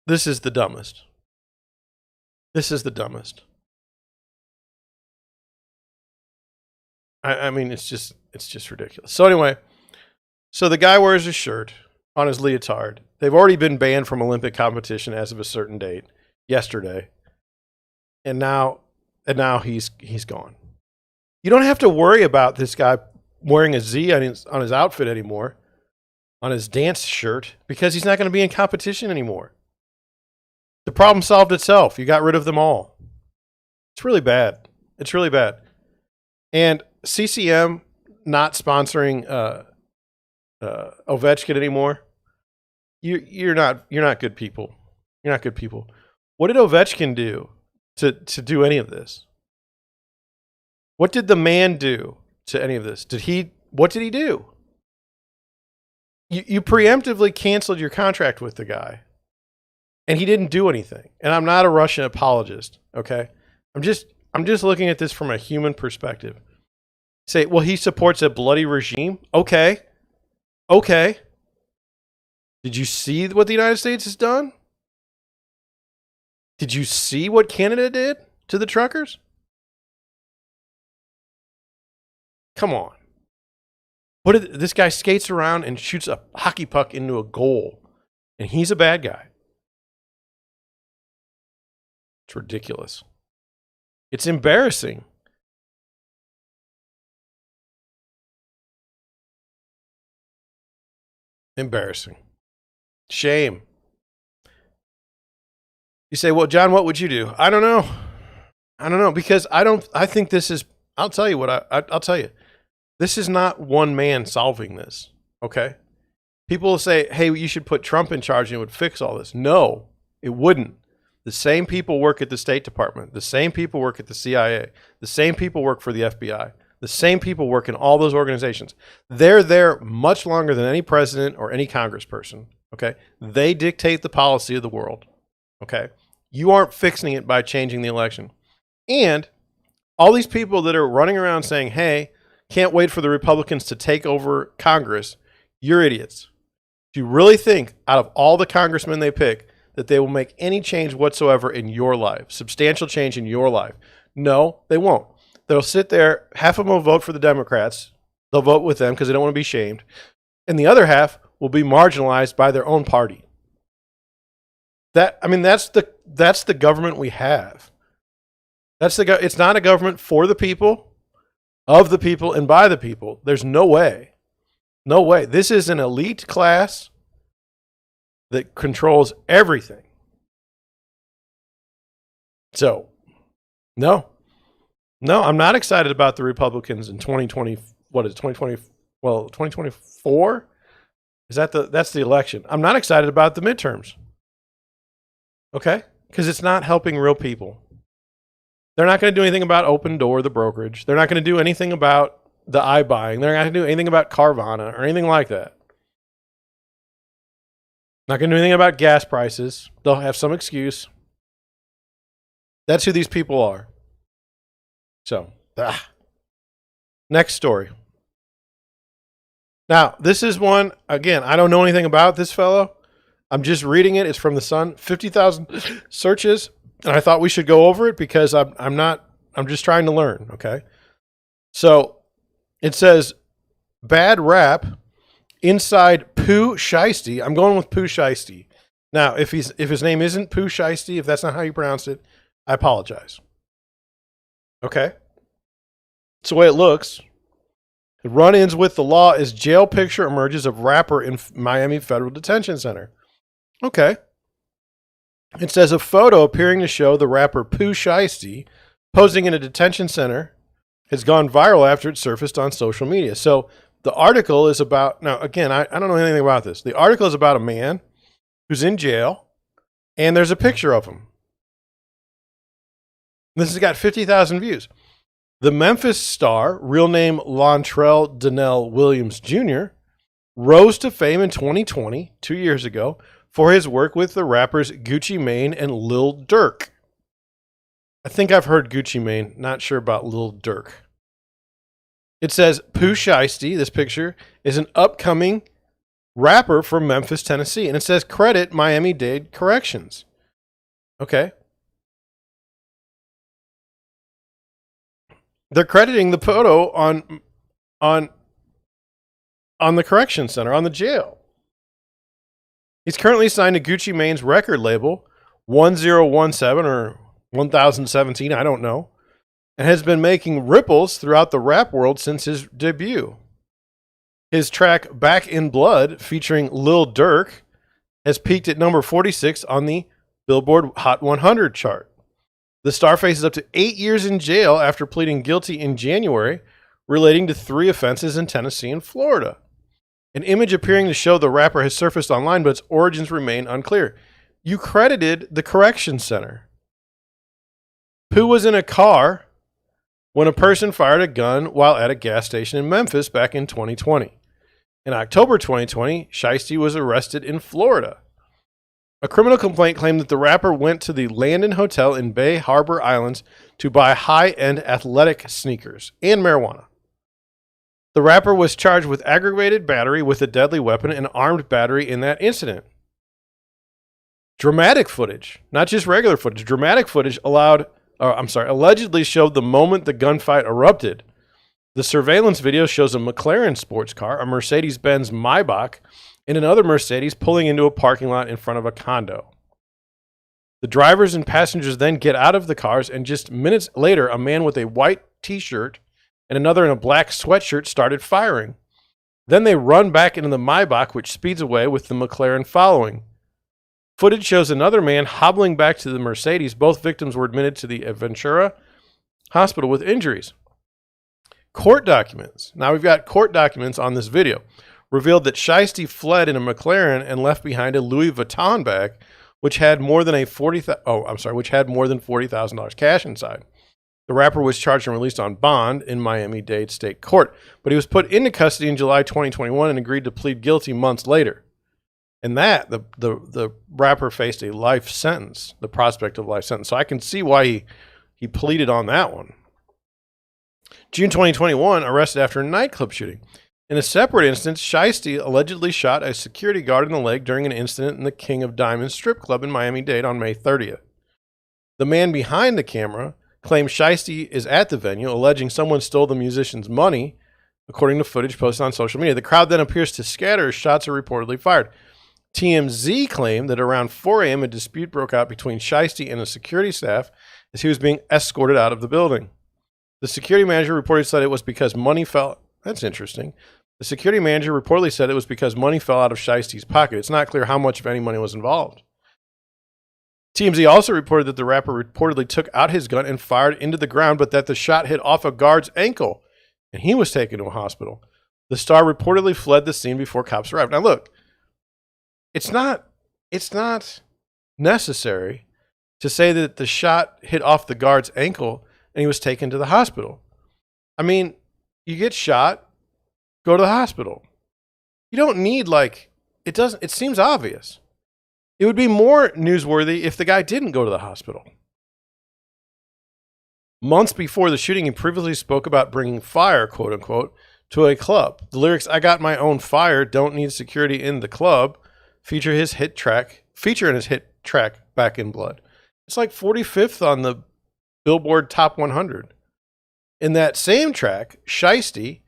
this is the dumbest. This is the dumbest. I mean, it's just ridiculous. So anyway, the guy wears a shirt on his leotard. They've already been banned from Olympic competition as of a certain date, yesterday, and now he's gone. You don't have to worry about this guy wearing a Z on his outfit anymore, on his dance shirt, because he's not going to be in competition anymore. The problem solved itself. You got rid of them all. It's really bad. And CCM not sponsoring Ovechkin anymore. You're not good people. You're not good people. What did Ovechkin do to do any of this? What did the man do to any of this? What did he do? You preemptively canceled your contract with the guy, and he didn't do anything. And I'm not a Russian apologist, okay? I'm just looking at this from a human perspective. Say, well, he supports a bloody regime. Okay. Did you see what the United States has done? Did you see what Canada did to the truckers? Come on. This guy skates around and shoots a hockey puck into a goal, and he's a bad guy. It's ridiculous. It's embarrassing. Embarrassing. Shame. You say, well, John, what would you do? I don't know, because I think this is, I'll tell you what, I'll tell you. This is not one man solving this, okay? People will say, hey, you should put Trump in charge and it would fix all this. No, it wouldn't. The same people work at the State Department. The same people work at the CIA. The same people work for the FBI. The same people work in all those organizations. They're there much longer than any president or any congressperson, okay? They dictate the policy of the world, okay? You aren't fixing it by changing the election. And all these people that are running around saying, hey, can't wait for the Republicans to take over Congress, you're idiots. Do you really think out of all the congressmen they pick that they will make any change whatsoever in your life, substantial change in your life? No, they won't. They'll sit there, half of them will vote for the Democrats. They'll vote with them because they don't want to be shamed. And the other half will be marginalized by their own party. That's the government we have. It's not a government for the people, of the people, and by the people. There's no way. No way. This is an elite class that controls everything. So, no, I'm not excited about the Republicans in 2020. What is it, 2020? Well, 2024? That's the election. I'm not excited about the midterms. Okay? Because it's not helping real people. They're not going to do anything about Open Door, the brokerage. They're not going to do anything about the iBuying. They're not going to do anything about Carvana or anything like that. Not going to do anything about gas prices. They'll have some excuse. That's who these people are. So, next story. Now, this is one, again, I don't know anything about this fellow. I'm just reading it. It's from The Sun. 50,000 searches. And I thought we should go over it because I'm just trying to learn, okay? So, it says, bad rap inside Pooh Shiesty. I'm going with Pooh Shiesty. Now, if his name isn't Pooh Shiesty, if that's not how you pronounce it, I apologize. Okay? It's the way it looks. Run-ins with the law as jail picture emerges of rapper in Miami Federal Detention Center. Okay. It says a photo appearing to show the rapper Pooh Shiesty posing in a detention center has gone viral after it surfaced on social media. So the article is about, now again, I don't know anything about this. The article is about a man who's in jail and there's a picture of him. This has got 50,000 views. The Memphis star, real name Lontrell Donnell Williams Jr., rose to fame in 2020, 2 years ago, for his work with the rappers Gucci Mane and Lil Durk. I think I've heard Gucci Mane, not sure about Lil Durk. It says Pooh Shiesty, this picture, is an upcoming rapper from Memphis, Tennessee. And it says credit Miami-Dade Corrections. Okay. They're crediting the photo on the correction center, on the jail. He's currently signed to Gucci Mane's record label, 1017 or 1017, I don't know, and has been making ripples throughout the rap world since his debut. His track Back in Blood, featuring Lil Durk, has peaked at number 46 on the Billboard Hot 100 chart. The star faces up to 8 years in jail after pleading guilty in January, relating to 3 offenses in Tennessee and Florida. An image appearing to show the rapper has surfaced online, but its origins remain unclear. You credited the correction center. Pooh was in a car when a person fired a gun while at a gas station in Memphis back in 2020. In October 2020, Shiesty was arrested in Florida. A criminal complaint claimed that the rapper went to the Landon Hotel in Bay Harbor Islands to buy high-end athletic sneakers and marijuana. The rapper was charged with aggravated battery with a deadly weapon and armed battery in that incident. Dramatic footage, not just regular footage, dramatic footage allegedly showed the moment the gunfight erupted. The surveillance video shows a McLaren sports car, a Mercedes-Benz Maybach, and another Mercedes pulling into a parking lot in front of a condo. The drivers and passengers then get out of the cars, and just minutes later, a man with a white t-shirt and another in a black sweatshirt started firing. Then they run back into the Maybach, which speeds away with the McLaren following. Footage shows another man hobbling back to the Mercedes. Both victims were admitted to the Ventura Hospital with injuries. Court documents. Now we've got court documents on this video. Revealed that Shiesty fled in a McLaren and left behind a Louis Vuitton bag, which had more than $40,000 cash inside. The rapper was charged and released on bond in Miami-Dade State Court, but he was put into custody in July 2021 and agreed to plead guilty months later. And that the rapper faced a life sentence, the prospect of life sentence. So I can see why he pleaded on that one. June 2021, arrested after a nightclub shooting. In a separate instance, Shiesty allegedly shot a security guard in the leg during an incident in the King of Diamonds strip club in Miami-Dade on May 30th. The man behind the camera claims Shiesty is at the venue, alleging someone stole the musician's money, according to footage posted on social media. The crowd then appears to scatter as shots are reportedly fired. TMZ claimed that around 4 a.m. a dispute broke out between Shiesty and a security staff as he was being escorted out of the building. The security manager reportedly said it was because money fell. That's interesting. The security manager reportedly said it was because money fell out of Shiesty's pocket. It's not clear how much, if any, money was involved. TMZ also reported that the rapper reportedly took out his gun and fired into the ground, but that the shot hit off a guard's ankle, and he was taken to a hospital. The star reportedly fled the scene before cops arrived. Now, look, it's not necessary to say that the shot hit off the guard's ankle and he was taken to the hospital. I mean, you get shot, go to the hospital. You don't need it seems obvious. It would be more newsworthy if the guy didn't go to the hospital. Months before the shooting, he previously spoke about bringing fire, quote unquote, to a club. The lyrics, "I got my own fire, don't need security in the club," feature in his hit track, Back in Blood. It's like 45th on the Billboard Top 100. In that same track, Shiesty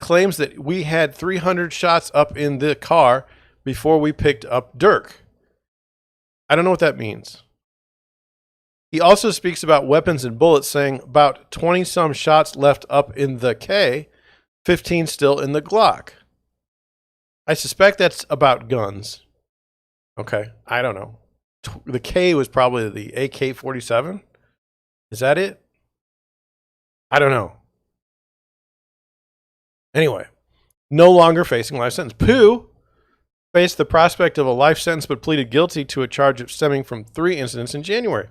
claims that we had 300 shots up in the car before we picked up Dirk. I don't know what that means. He also speaks about weapons and bullets, saying about 20-some shots left up in the K, 15 still in the Glock. I suspect that's about guns. Okay, I don't know. The K was probably the AK-47. Is that it? I don't know. Anyway, no longer facing life sentence. Pooh faced the prospect of a life sentence but pleaded guilty to a charge stemming from 3 incidents in January.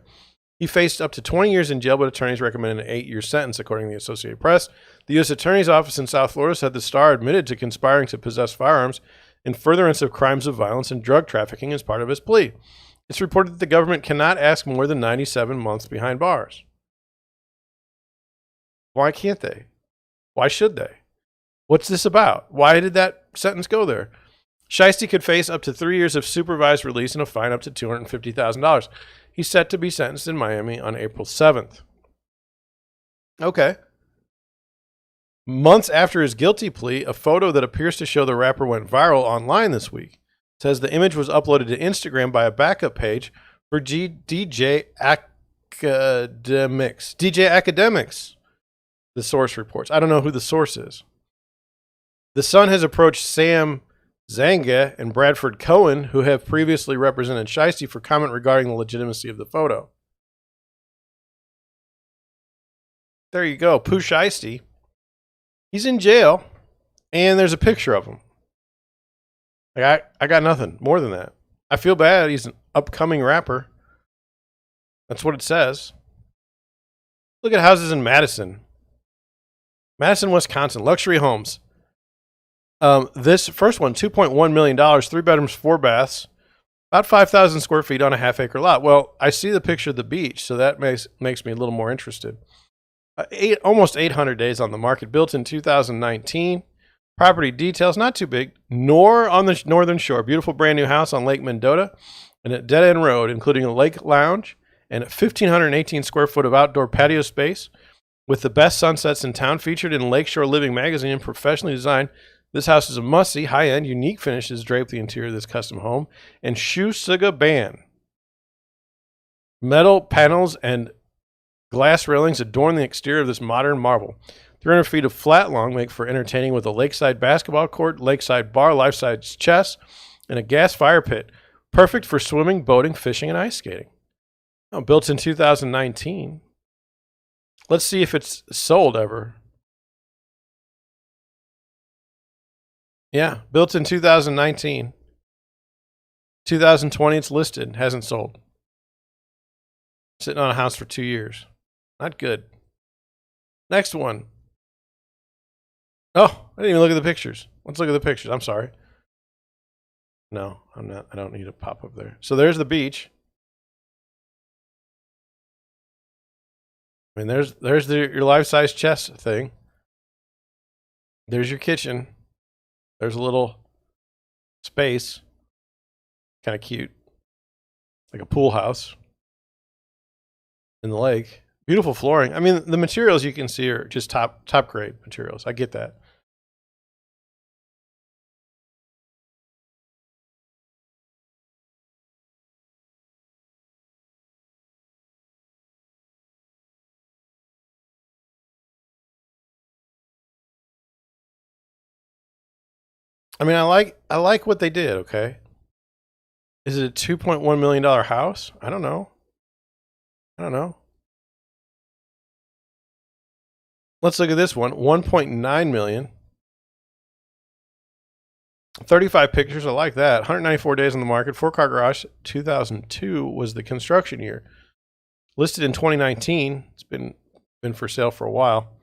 He faced up to 20 years in jail, but attorneys recommended an 8-year sentence, according to the Associated Press. The U.S. Attorney's Office in South Florida said the star admitted to conspiring to possess firearms in furtherance of crimes of violence and drug trafficking as part of his plea. It's reported that the government cannot ask more than 97 months behind bars. Why can't they? Why should they? What's this about? Why did that sentence go there? Shiesty could face up to 3 years of supervised release and a fine up to $250,000. He's set to be sentenced in Miami on April 7th. Okay. Months after his guilty plea, a photo that appears to show the rapper went viral online this week. It says the image was uploaded to Instagram by a backup page for DJ Academics. The source reports. I don't know who the source is. The Sun has approached Sam Zanga and Bradford Cohen, who have previously represented Shiesty, for comment regarding the legitimacy of the photo. There you go. Pooh Shiesty. He's in jail, and there's a picture of him. I got nothing more than that. I feel bad. He's an upcoming rapper. That's what it says. Look at houses in Madison, Wisconsin. Luxury homes. This first one, $2.1 million, 3 bedrooms, 4 baths, about 5,000 square feet on a half-acre lot. Well, I see the picture of the beach, so that makes me a little more interested. Almost 800 days on the market, built in 2019. Property details, not too big, nor on the northern shore. Beautiful brand new house on Lake Mendota and a dead-end road, including a lake lounge and 1,518 square foot of outdoor patio space. With the best sunsets in town, featured in Lakeshore Living magazine and professionally designed, this house is a must-see. High-end, unique finishes drape the interior of this custom home. And Shusuga Ban. Metal panels and glass railings adorn the exterior of this modern marvel. 300 feet of flat long make for entertaining with a lakeside basketball court, lakeside bar, life-size chess, and a gas fire pit. Perfect for swimming, boating, fishing, and ice skating. Oh, built in 2019. Let's see if it's sold ever. Yeah, built in 2019. 2020, it's listed. Hasn't sold. Sitting on a house for 2 years. Not good. Next one. Oh, I didn't even look at the pictures. Let's look at the pictures. I'm sorry. No, I'm not. I don't need a pop up there. So there's the beach. I mean, there's your life-size chess thing. There's your kitchen. There's a little space. Kind of cute. Like a pool house in the lake. Beautiful flooring. I mean, the materials you can see are just top grade materials. I get that. I mean, I like what they did, okay? Is it a $2.1 million house? I don't know. Let's look at this one. 1.9 million. 35 pictures. I like that. 194 days on the market. 4-car garage. 2002 was the construction year. Listed in 2019. It's been for sale for a while.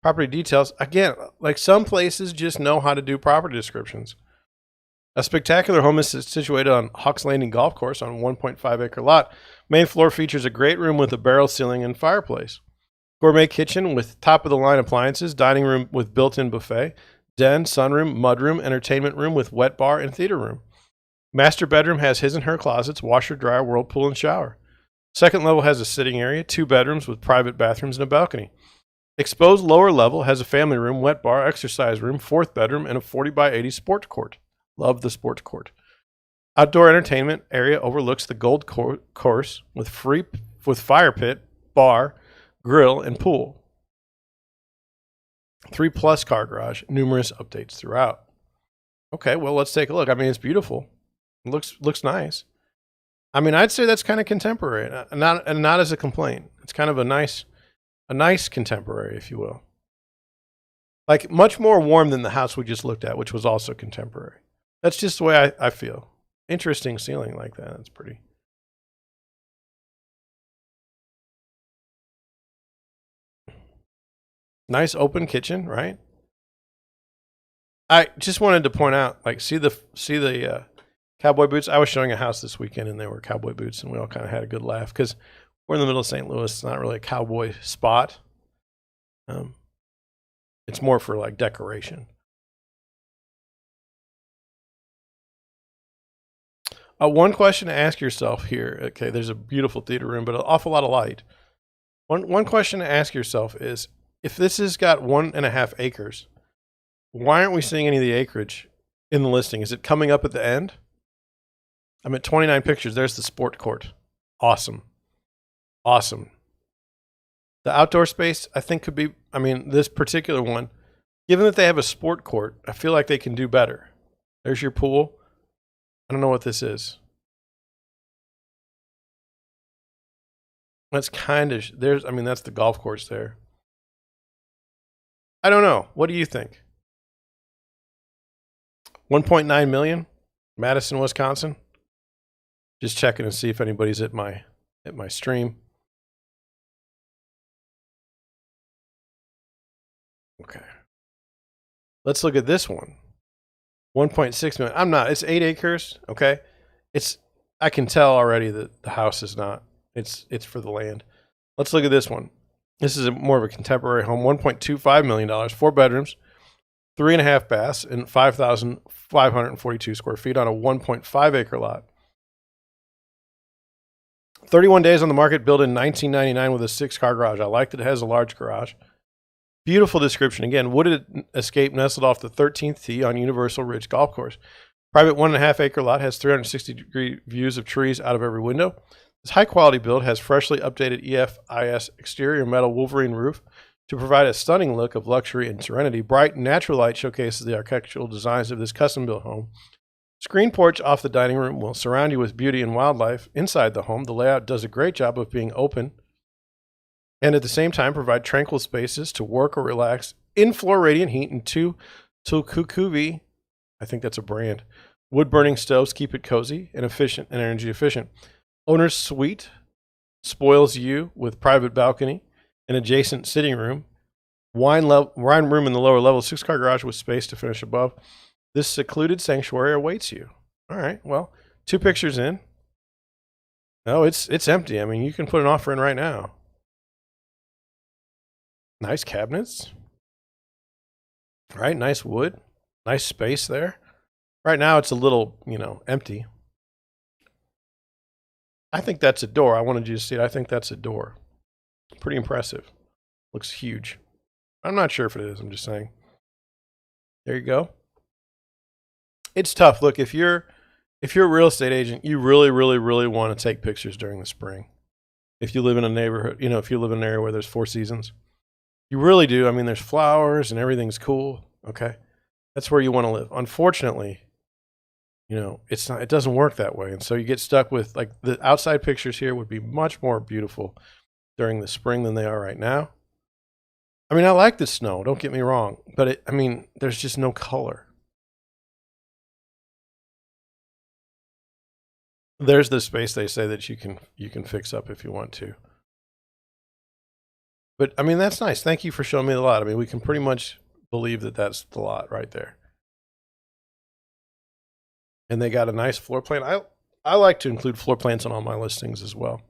Property details. Again, like some places just know how to do property descriptions. A spectacular home is situated on Hawks Landing Golf Course on a 1.5 acre lot. Main floor features a great room with a barrel ceiling and fireplace. Gourmet kitchen with top-of-the-line appliances, dining room with built-in buffet, den, sunroom, mudroom, entertainment room with wet bar and theater room. Master bedroom has his and her closets, washer, dryer, whirlpool, and shower. Second level has a sitting area, 2 bedrooms with private bathrooms and a balcony. Exposed lower level has a family room, wet bar, exercise room, 4th bedroom, and a 40 by 80 sports court. Love the sports court. Outdoor entertainment area overlooks the Gold Course with fire pit, bar, grill, and pool. 3+ car garage. Numerous updates throughout. Okay, well, let's take a look. I mean, it's beautiful. It looks nice. I mean, I'd say that's kind of contemporary, not as a complaint. It's kind of a nice contemporary, if you will. Like much more warm than the house we just looked at, which was also contemporary. That's just the way I feel. Interesting ceiling like that. That's pretty. Nice open kitchen, right? I just wanted to point out, like, see the cowboy boots. I was showing a house this weekend, and they were cowboy boots, and we all kind of had a good laugh because we're in the middle of St. Louis. It's not really a cowboy spot. It's more for like decoration. One question to ask yourself here. Okay, there's a beautiful theater room, but an awful lot of light. One question to ask yourself is, if this has got 1.5 acres, why aren't we seeing any of the acreage in the listing? Is it coming up at the end? I'm at 29 pictures. There's the sport court. Awesome. The outdoor space, I think, could be, I mean, this particular one, given that they have a sport court, I feel like they can do better. There's your pool. I don't know what this is. That's kind of, that's the golf course there. I don't know. What do you think? 1.9 million, Madison, Wisconsin. Just checking to see if anybody's at my stream. Okay. Let's look at this one. 1.6 million. I'm not. It's 8 acres. Okay. I can tell already that the house is not. It's for the land. Let's look at this one. This is more of a contemporary home. $1.25 million, 4 bedrooms, 3.5 baths, and 5,542 square feet on a 1.5 acre lot. 31 days on the market, built in 1999 with a 6-car garage. I like that it has a large garage. Beautiful description. Again, wooded escape nestled off the 13th tee on Universal Ridge Golf Course. Private 1.5 acre lot has 360-degree views of trees out of every window. This high-quality build has freshly updated EFIS exterior metal Wolverine roof to provide a stunning look of luxury and serenity. Bright natural light showcases the architectural designs of this custom-built home. Screen porch off the dining room will surround you with beauty and wildlife. Inside the home, the layout does a great job of being open and at the same time provide tranquil spaces to work or relax. In-floor radiant heat and 2 Tulkukuvi, I think that's a brand, wood-burning stoves keep it cozy and efficient and energy efficient. Owner's suite spoils you with private balcony, an adjacent sitting room, wine room in the lower level, 6-car garage with space to finish above. This secluded sanctuary awaits you. All right, well, 2 pictures in. No, it's empty. I mean, you can put an offer in right now. Nice cabinets. All right, nice wood. Nice space there. Right now it's a little, empty. I think that's a door. I wanted you to see it. I think that's a door. Pretty impressive. Looks huge. I'm not sure if it is. I'm just saying. There you go. It's tough. Look, if you're a real estate agent, you really, really, really want to take pictures during the spring. If you live in a neighborhood, if you live in an area where there's 4 seasons, you really do. I mean, there's flowers and everything's cool. Okay. That's where you want to live. Unfortunately, it doesn't work that way. And so you get stuck with, like, the outside pictures here would be much more beautiful during the spring than they are right now. I mean, I like the snow, don't get me wrong, but there's just no color. There's the space they say that you can fix up if you want to. But I mean, that's nice. Thank you for showing me the lot. I mean, we can pretty much believe that that's the lot right there. And they got a nice floor plan. I like to include floor plans on all my listings as well.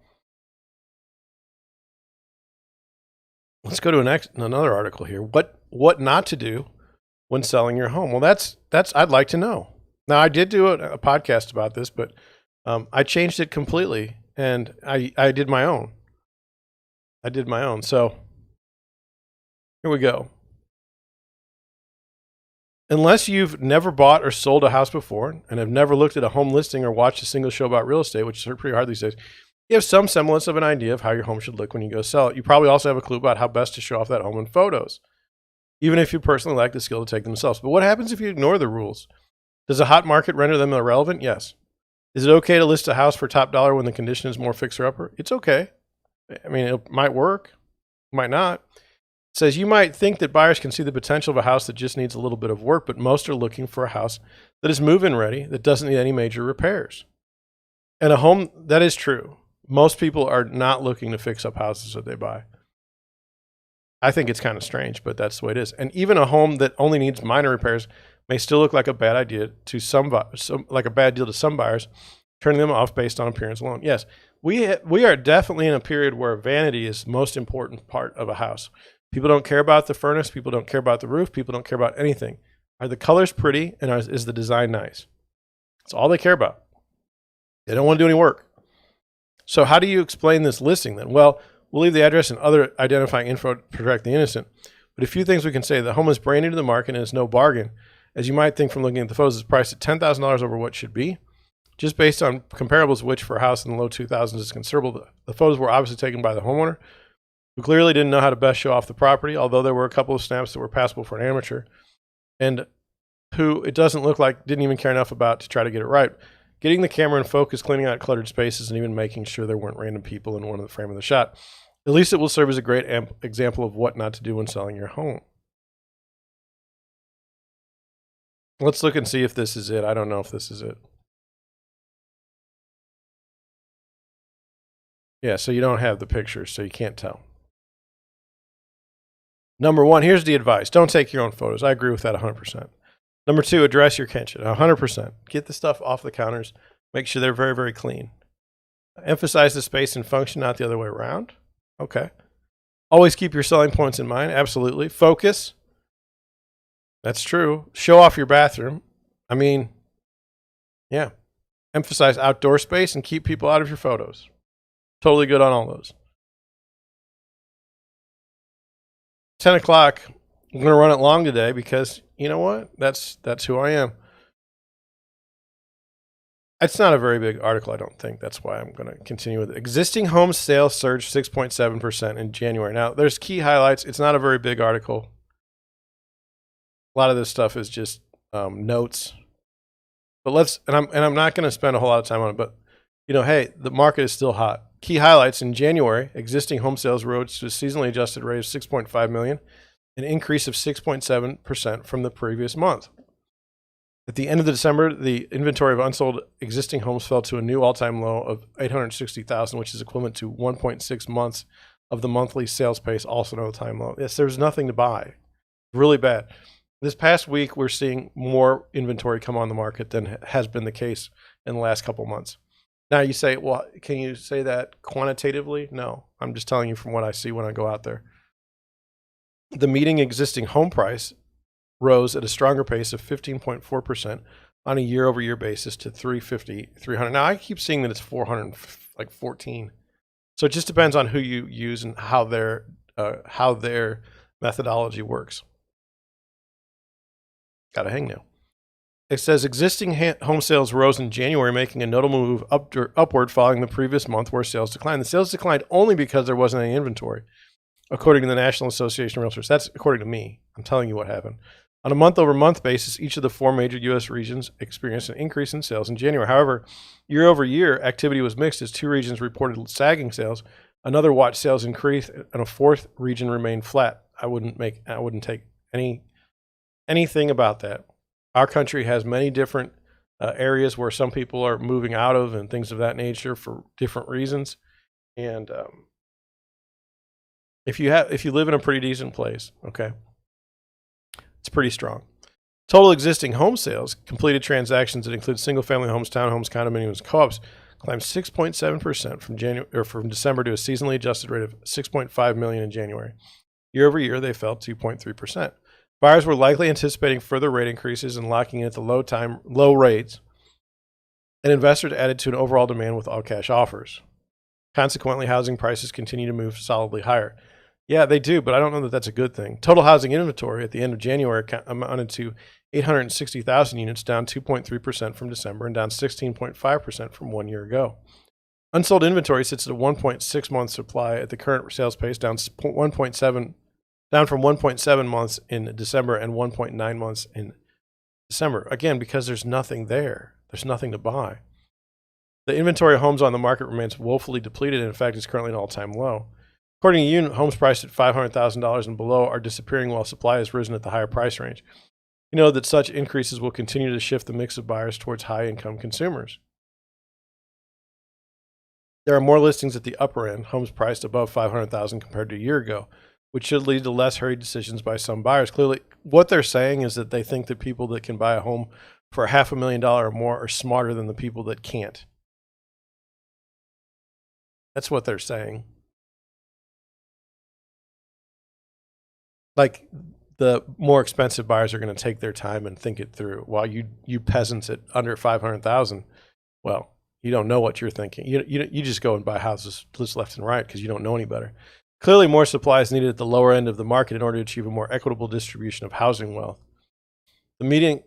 Let's go to another article here. What not to do when selling your home? Well, that's I'd like to know. Now, I did do a podcast about this, but I changed it completely, and I did my own. So here we go. Unless you've never bought or sold a house before and have never looked at a home listing or watched a single show about real estate, which is pretty hard these days, you have some semblance of an idea of how your home should look when you go sell it. You probably also have a clue about how best to show off that home in photos, even if you personally lack the skill to take them themselves. But what happens if you ignore the rules? Does a hot market render them irrelevant? Yes. Is it okay to list a house for top dollar when the condition is more fixer-upper? It's okay. I mean, it might work, might not. It says you might think that buyers can see the potential of a house that just needs a little bit of work, but most are looking for a house that is move-in ready, that doesn't need any major repairs. And a home, that is true. Most people are not looking to fix up houses that they buy. I think it's kind of strange, but that's the way it is. And even a home that only needs minor repairs may still look like a bad idea to like a bad deal to some buyers, turning them off based on appearance alone. Yes, we are definitely in a period where vanity is the most important part of a house. People don't care about the furnace. People don't care about the roof. People don't care about anything. Are the colors pretty, and is the design nice? That's all they care about. They don't want to do any work. So how do you explain this listing then? Well, we'll leave the address and other identifying info to protect the innocent. But a few things we can say. The home is brand new to the market and is no bargain. As you might think from looking at the photos, it's priced at $10,000 over what should be. Just based on comparables, which for a house in the low 2000s is considerable. The photos were obviously taken by the homeowner, who clearly didn't know how to best show off the property, although there were a couple of snaps that were passable for an amateur, and who it doesn't look like didn't even care enough about to try to get it right. Getting the camera in focus, cleaning out cluttered spaces, and even making sure there weren't random people in one of the frame of the shot. At least it will serve as a great example of what not to do when selling your home. Let's look and see if this is it. I don't know if this is it. Yeah, so you don't have the pictures, so you can't tell. Number 1, here's the advice. Don't take your own photos. I agree with that 100%. Number 2, address your kitchen 100%. Get the stuff off the counters. Make sure they're very, very clean. Emphasize the space and function, not the other way around. Okay. Always keep your selling points in mind. Absolutely. Focus. That's true. Show off your bathroom. I mean, yeah. Emphasize outdoor space and keep people out of your photos. Totally good on all those. 10 o'clock. I'm going to run it long today because you know what? That's who I am. It's not a very big article, I don't think. That's why I'm going to continue with it. Existing home sales surged 6.7% in January. Now, there's key highlights. It's not a very big article. A lot of this stuff is just notes. But I'm not going to spend a whole lot of time on it. But hey, the market is still hot. Key highlights in January: existing home sales rose to a seasonally adjusted rate of 6.5 million, an increase of 6.7% from the previous month. At the end of December, the inventory of unsold existing homes fell to a new all-time low of 860,000, which is equivalent to 1.6 months of the monthly sales pace, also an all-time low. Yes, there's nothing to buy. Really bad. This past week, we're seeing more inventory come on the market than has been the case in the last couple months. Now you say, well, can you say that quantitatively? No, I'm just telling you from what I see when I go out there. The median existing home price rose at a stronger pace of 15.4% on a year-over-year basis to 300. Now I keep seeing that it's 414. So it just depends on who you use and how their methodology works. Got to hang now. It says existing home sales rose in January, making a notable move upward following the previous month where sales declined. The sales declined only because there wasn't any inventory, according to the National Association of Realtors. That's according to me. I'm telling you what happened. On a month-over-month basis, each of the 4 major U.S. regions experienced an increase in sales in January. However, year-over-year, activity was mixed as 2 regions reported sagging sales, another watched sales increase, and a 4th region remained flat. I wouldn't take anything about that. Our country has many different areas where some people are moving out of and things of that nature for different reasons. And if you live in a pretty decent place, okay, it's pretty strong. Total existing home sales, completed transactions that include single-family homes, townhomes, condominiums, co-ops, climbed 6.7% from December to a seasonally adjusted rate of 6.5 million in January. Year over year, they fell 2.3%. Buyers were likely anticipating further rate increases and locking in at the low rates, and investors added to an overall demand with all-cash offers. Consequently, housing prices continue to move solidly higher. Yeah, they do, but I don't know that that's a good thing. Total housing inventory at the end of January amounted to 860,000 units, down 2.3% from December and down 16.5% from 1 year ago. Unsold inventory sits at a 1.6 month supply at the current sales pace, down from 1.7 months in December and 1.9 months in December. Again, because there's nothing there. There's nothing to buy. The inventory of homes on the market remains woefully depleted, and in fact, it's currently an all-time low. According to unit, homes priced at $500,000 and below are disappearing while supply has risen at the higher price range. You know that such increases will continue to shift the mix of buyers towards high-income consumers. There are more listings at the upper end, homes priced above $500,000 compared to a year ago, which should lead to less hurried decisions by some buyers. Clearly, what they're saying is that they think that people that can buy a home for $500,000 or more are smarter than the people that can't. That's what they're saying. Like, the more expensive buyers are going to take their time and think it through, while you peasants at under 500,000, well, you don't know what you're thinking. You just go and buy houses just left and right because you don't know any better. Clearly, more supply is needed at the lower end of the market in order to achieve a more equitable distribution of housing wealth. The median,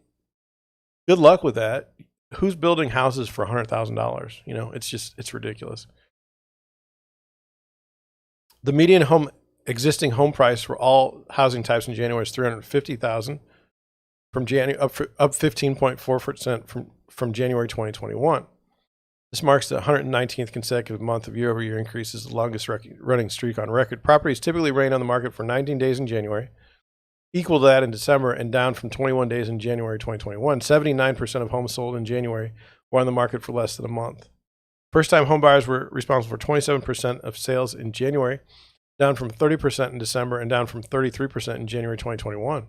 good luck with that. Who's building houses for $100,000? It's ridiculous. The median existing home price for all housing types in January is $350,000, from January up 15.4% from January 2021. This marks the 119th consecutive month of year-over-year increases, the longest running streak on record. Properties typically remain on the market for 19 days in January, equal to that in December, and down from 21 days in January 2021. 79% of homes sold in January were on the market for less than a month. First-time home buyers were responsible for 27% of sales in January, down from 30% in December and down from 33% in January 2021.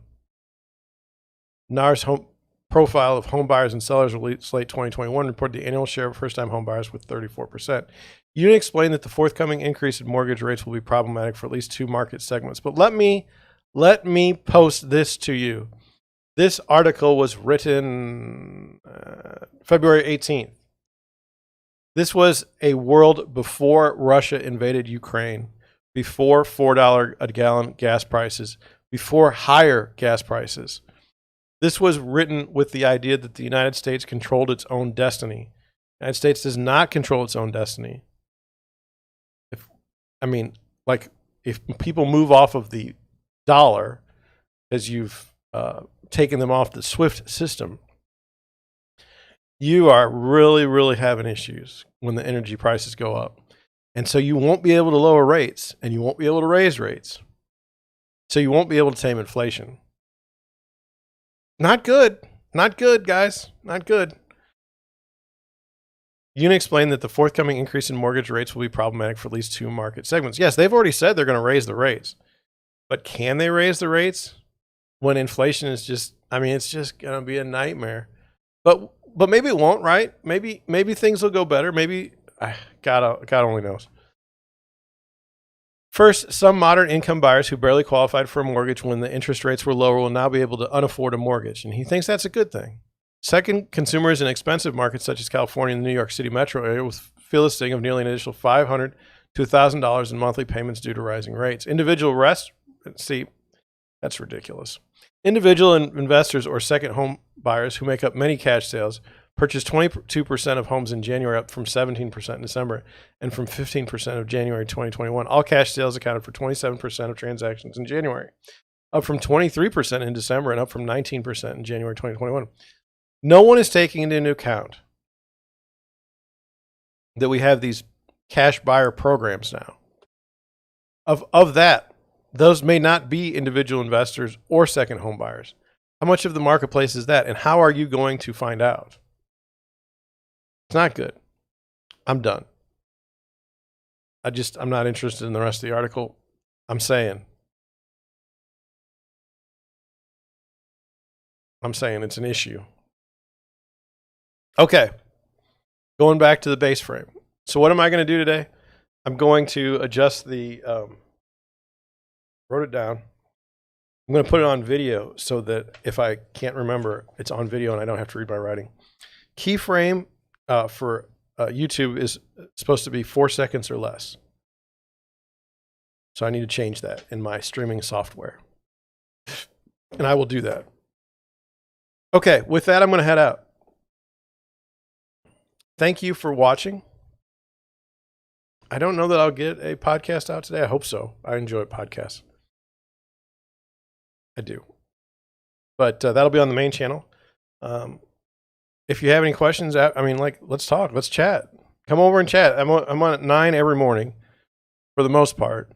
NAR's home profile of home buyers and sellers released late 2021 reported the annual share of first-time home buyers with 34%. You explained that the forthcoming increase in mortgage rates will be problematic for at least 2 market segments. But let me post this to you. This article was written February 18th. This was a world before Russia invaded Ukraine, before $4 a gallon gas prices, before higher gas prices. This was written with the idea that the United States controlled its own destiny. The United States does not control its own destiny. If people move off of the dollar, as you've taken them off the SWIFT system, you are really, really having issues when the energy prices go up. And so you won't be able to lower rates, and you won't be able to raise rates. So you won't be able to tame inflation. Not good. Not good, guys. Not good. You can explain that the forthcoming increase in mortgage rates will be problematic for at least two market segments. Yes, they've already said they're going to raise the rates. But can they raise the rates when inflation is just, it's just going to be a nightmare. But maybe it won't, right? Maybe things will go better. Maybe, God only knows. First, some moderate income buyers who barely qualified for a mortgage when the interest rates were lower will now be able to unafford a mortgage. And he thinks that's a good thing. Second, consumers in expensive markets such as California and the New York City metro area will feel a sting of nearly an additional $500 to $1,000 in monthly payments due to rising rates. Individual that's ridiculous. Individual investors or second home buyers who make up many cash sales purchased 22% of homes in January, up from 17% in December and from 15% of January 2021. All cash sales accounted for 27% of transactions in January, up from 23% in December and up from 19% in January 2021. No one is taking into account that we have these cash buyer programs now. Of that, those may not be individual investors or second home buyers. How much of the marketplace is that? And how are you going to find out? It's not good. I'm done. I'm not interested in the rest of the article. I'm saying it's an issue. Okay. Going back to the base frame. So what am I going to do today? I'm going to adjust the, wrote it down. I'm going to put it on video so that if I can't remember, it's on video and I don't have to read my writing. Keyframe for YouTube is supposed to be 4 seconds or less. So I need to change that in my streaming software. And I will do that. Okay, with that, I'm going to head out. Thank you for watching. I don't know that I'll get a podcast out today. I hope so. I enjoy podcasts. I do. But that'll be on the main channel. If you have any questions, let's talk. Let's chat. Come over and chat. I'm on at 9 every morning for the most part.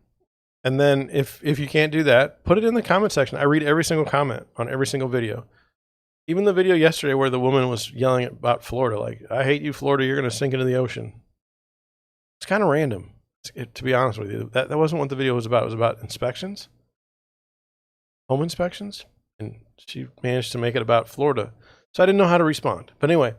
And then if you can't do that, put it in the comment section. I read every single comment on every single video. Even the video yesterday where the woman was yelling about Florida, like, I hate you, Florida, you're going to sink into the ocean. It's kind of random, to be honest with you. That wasn't what the video was about. It was about inspections, home inspections, and she managed to make it about Florida. So I didn't know how to respond. But anyway.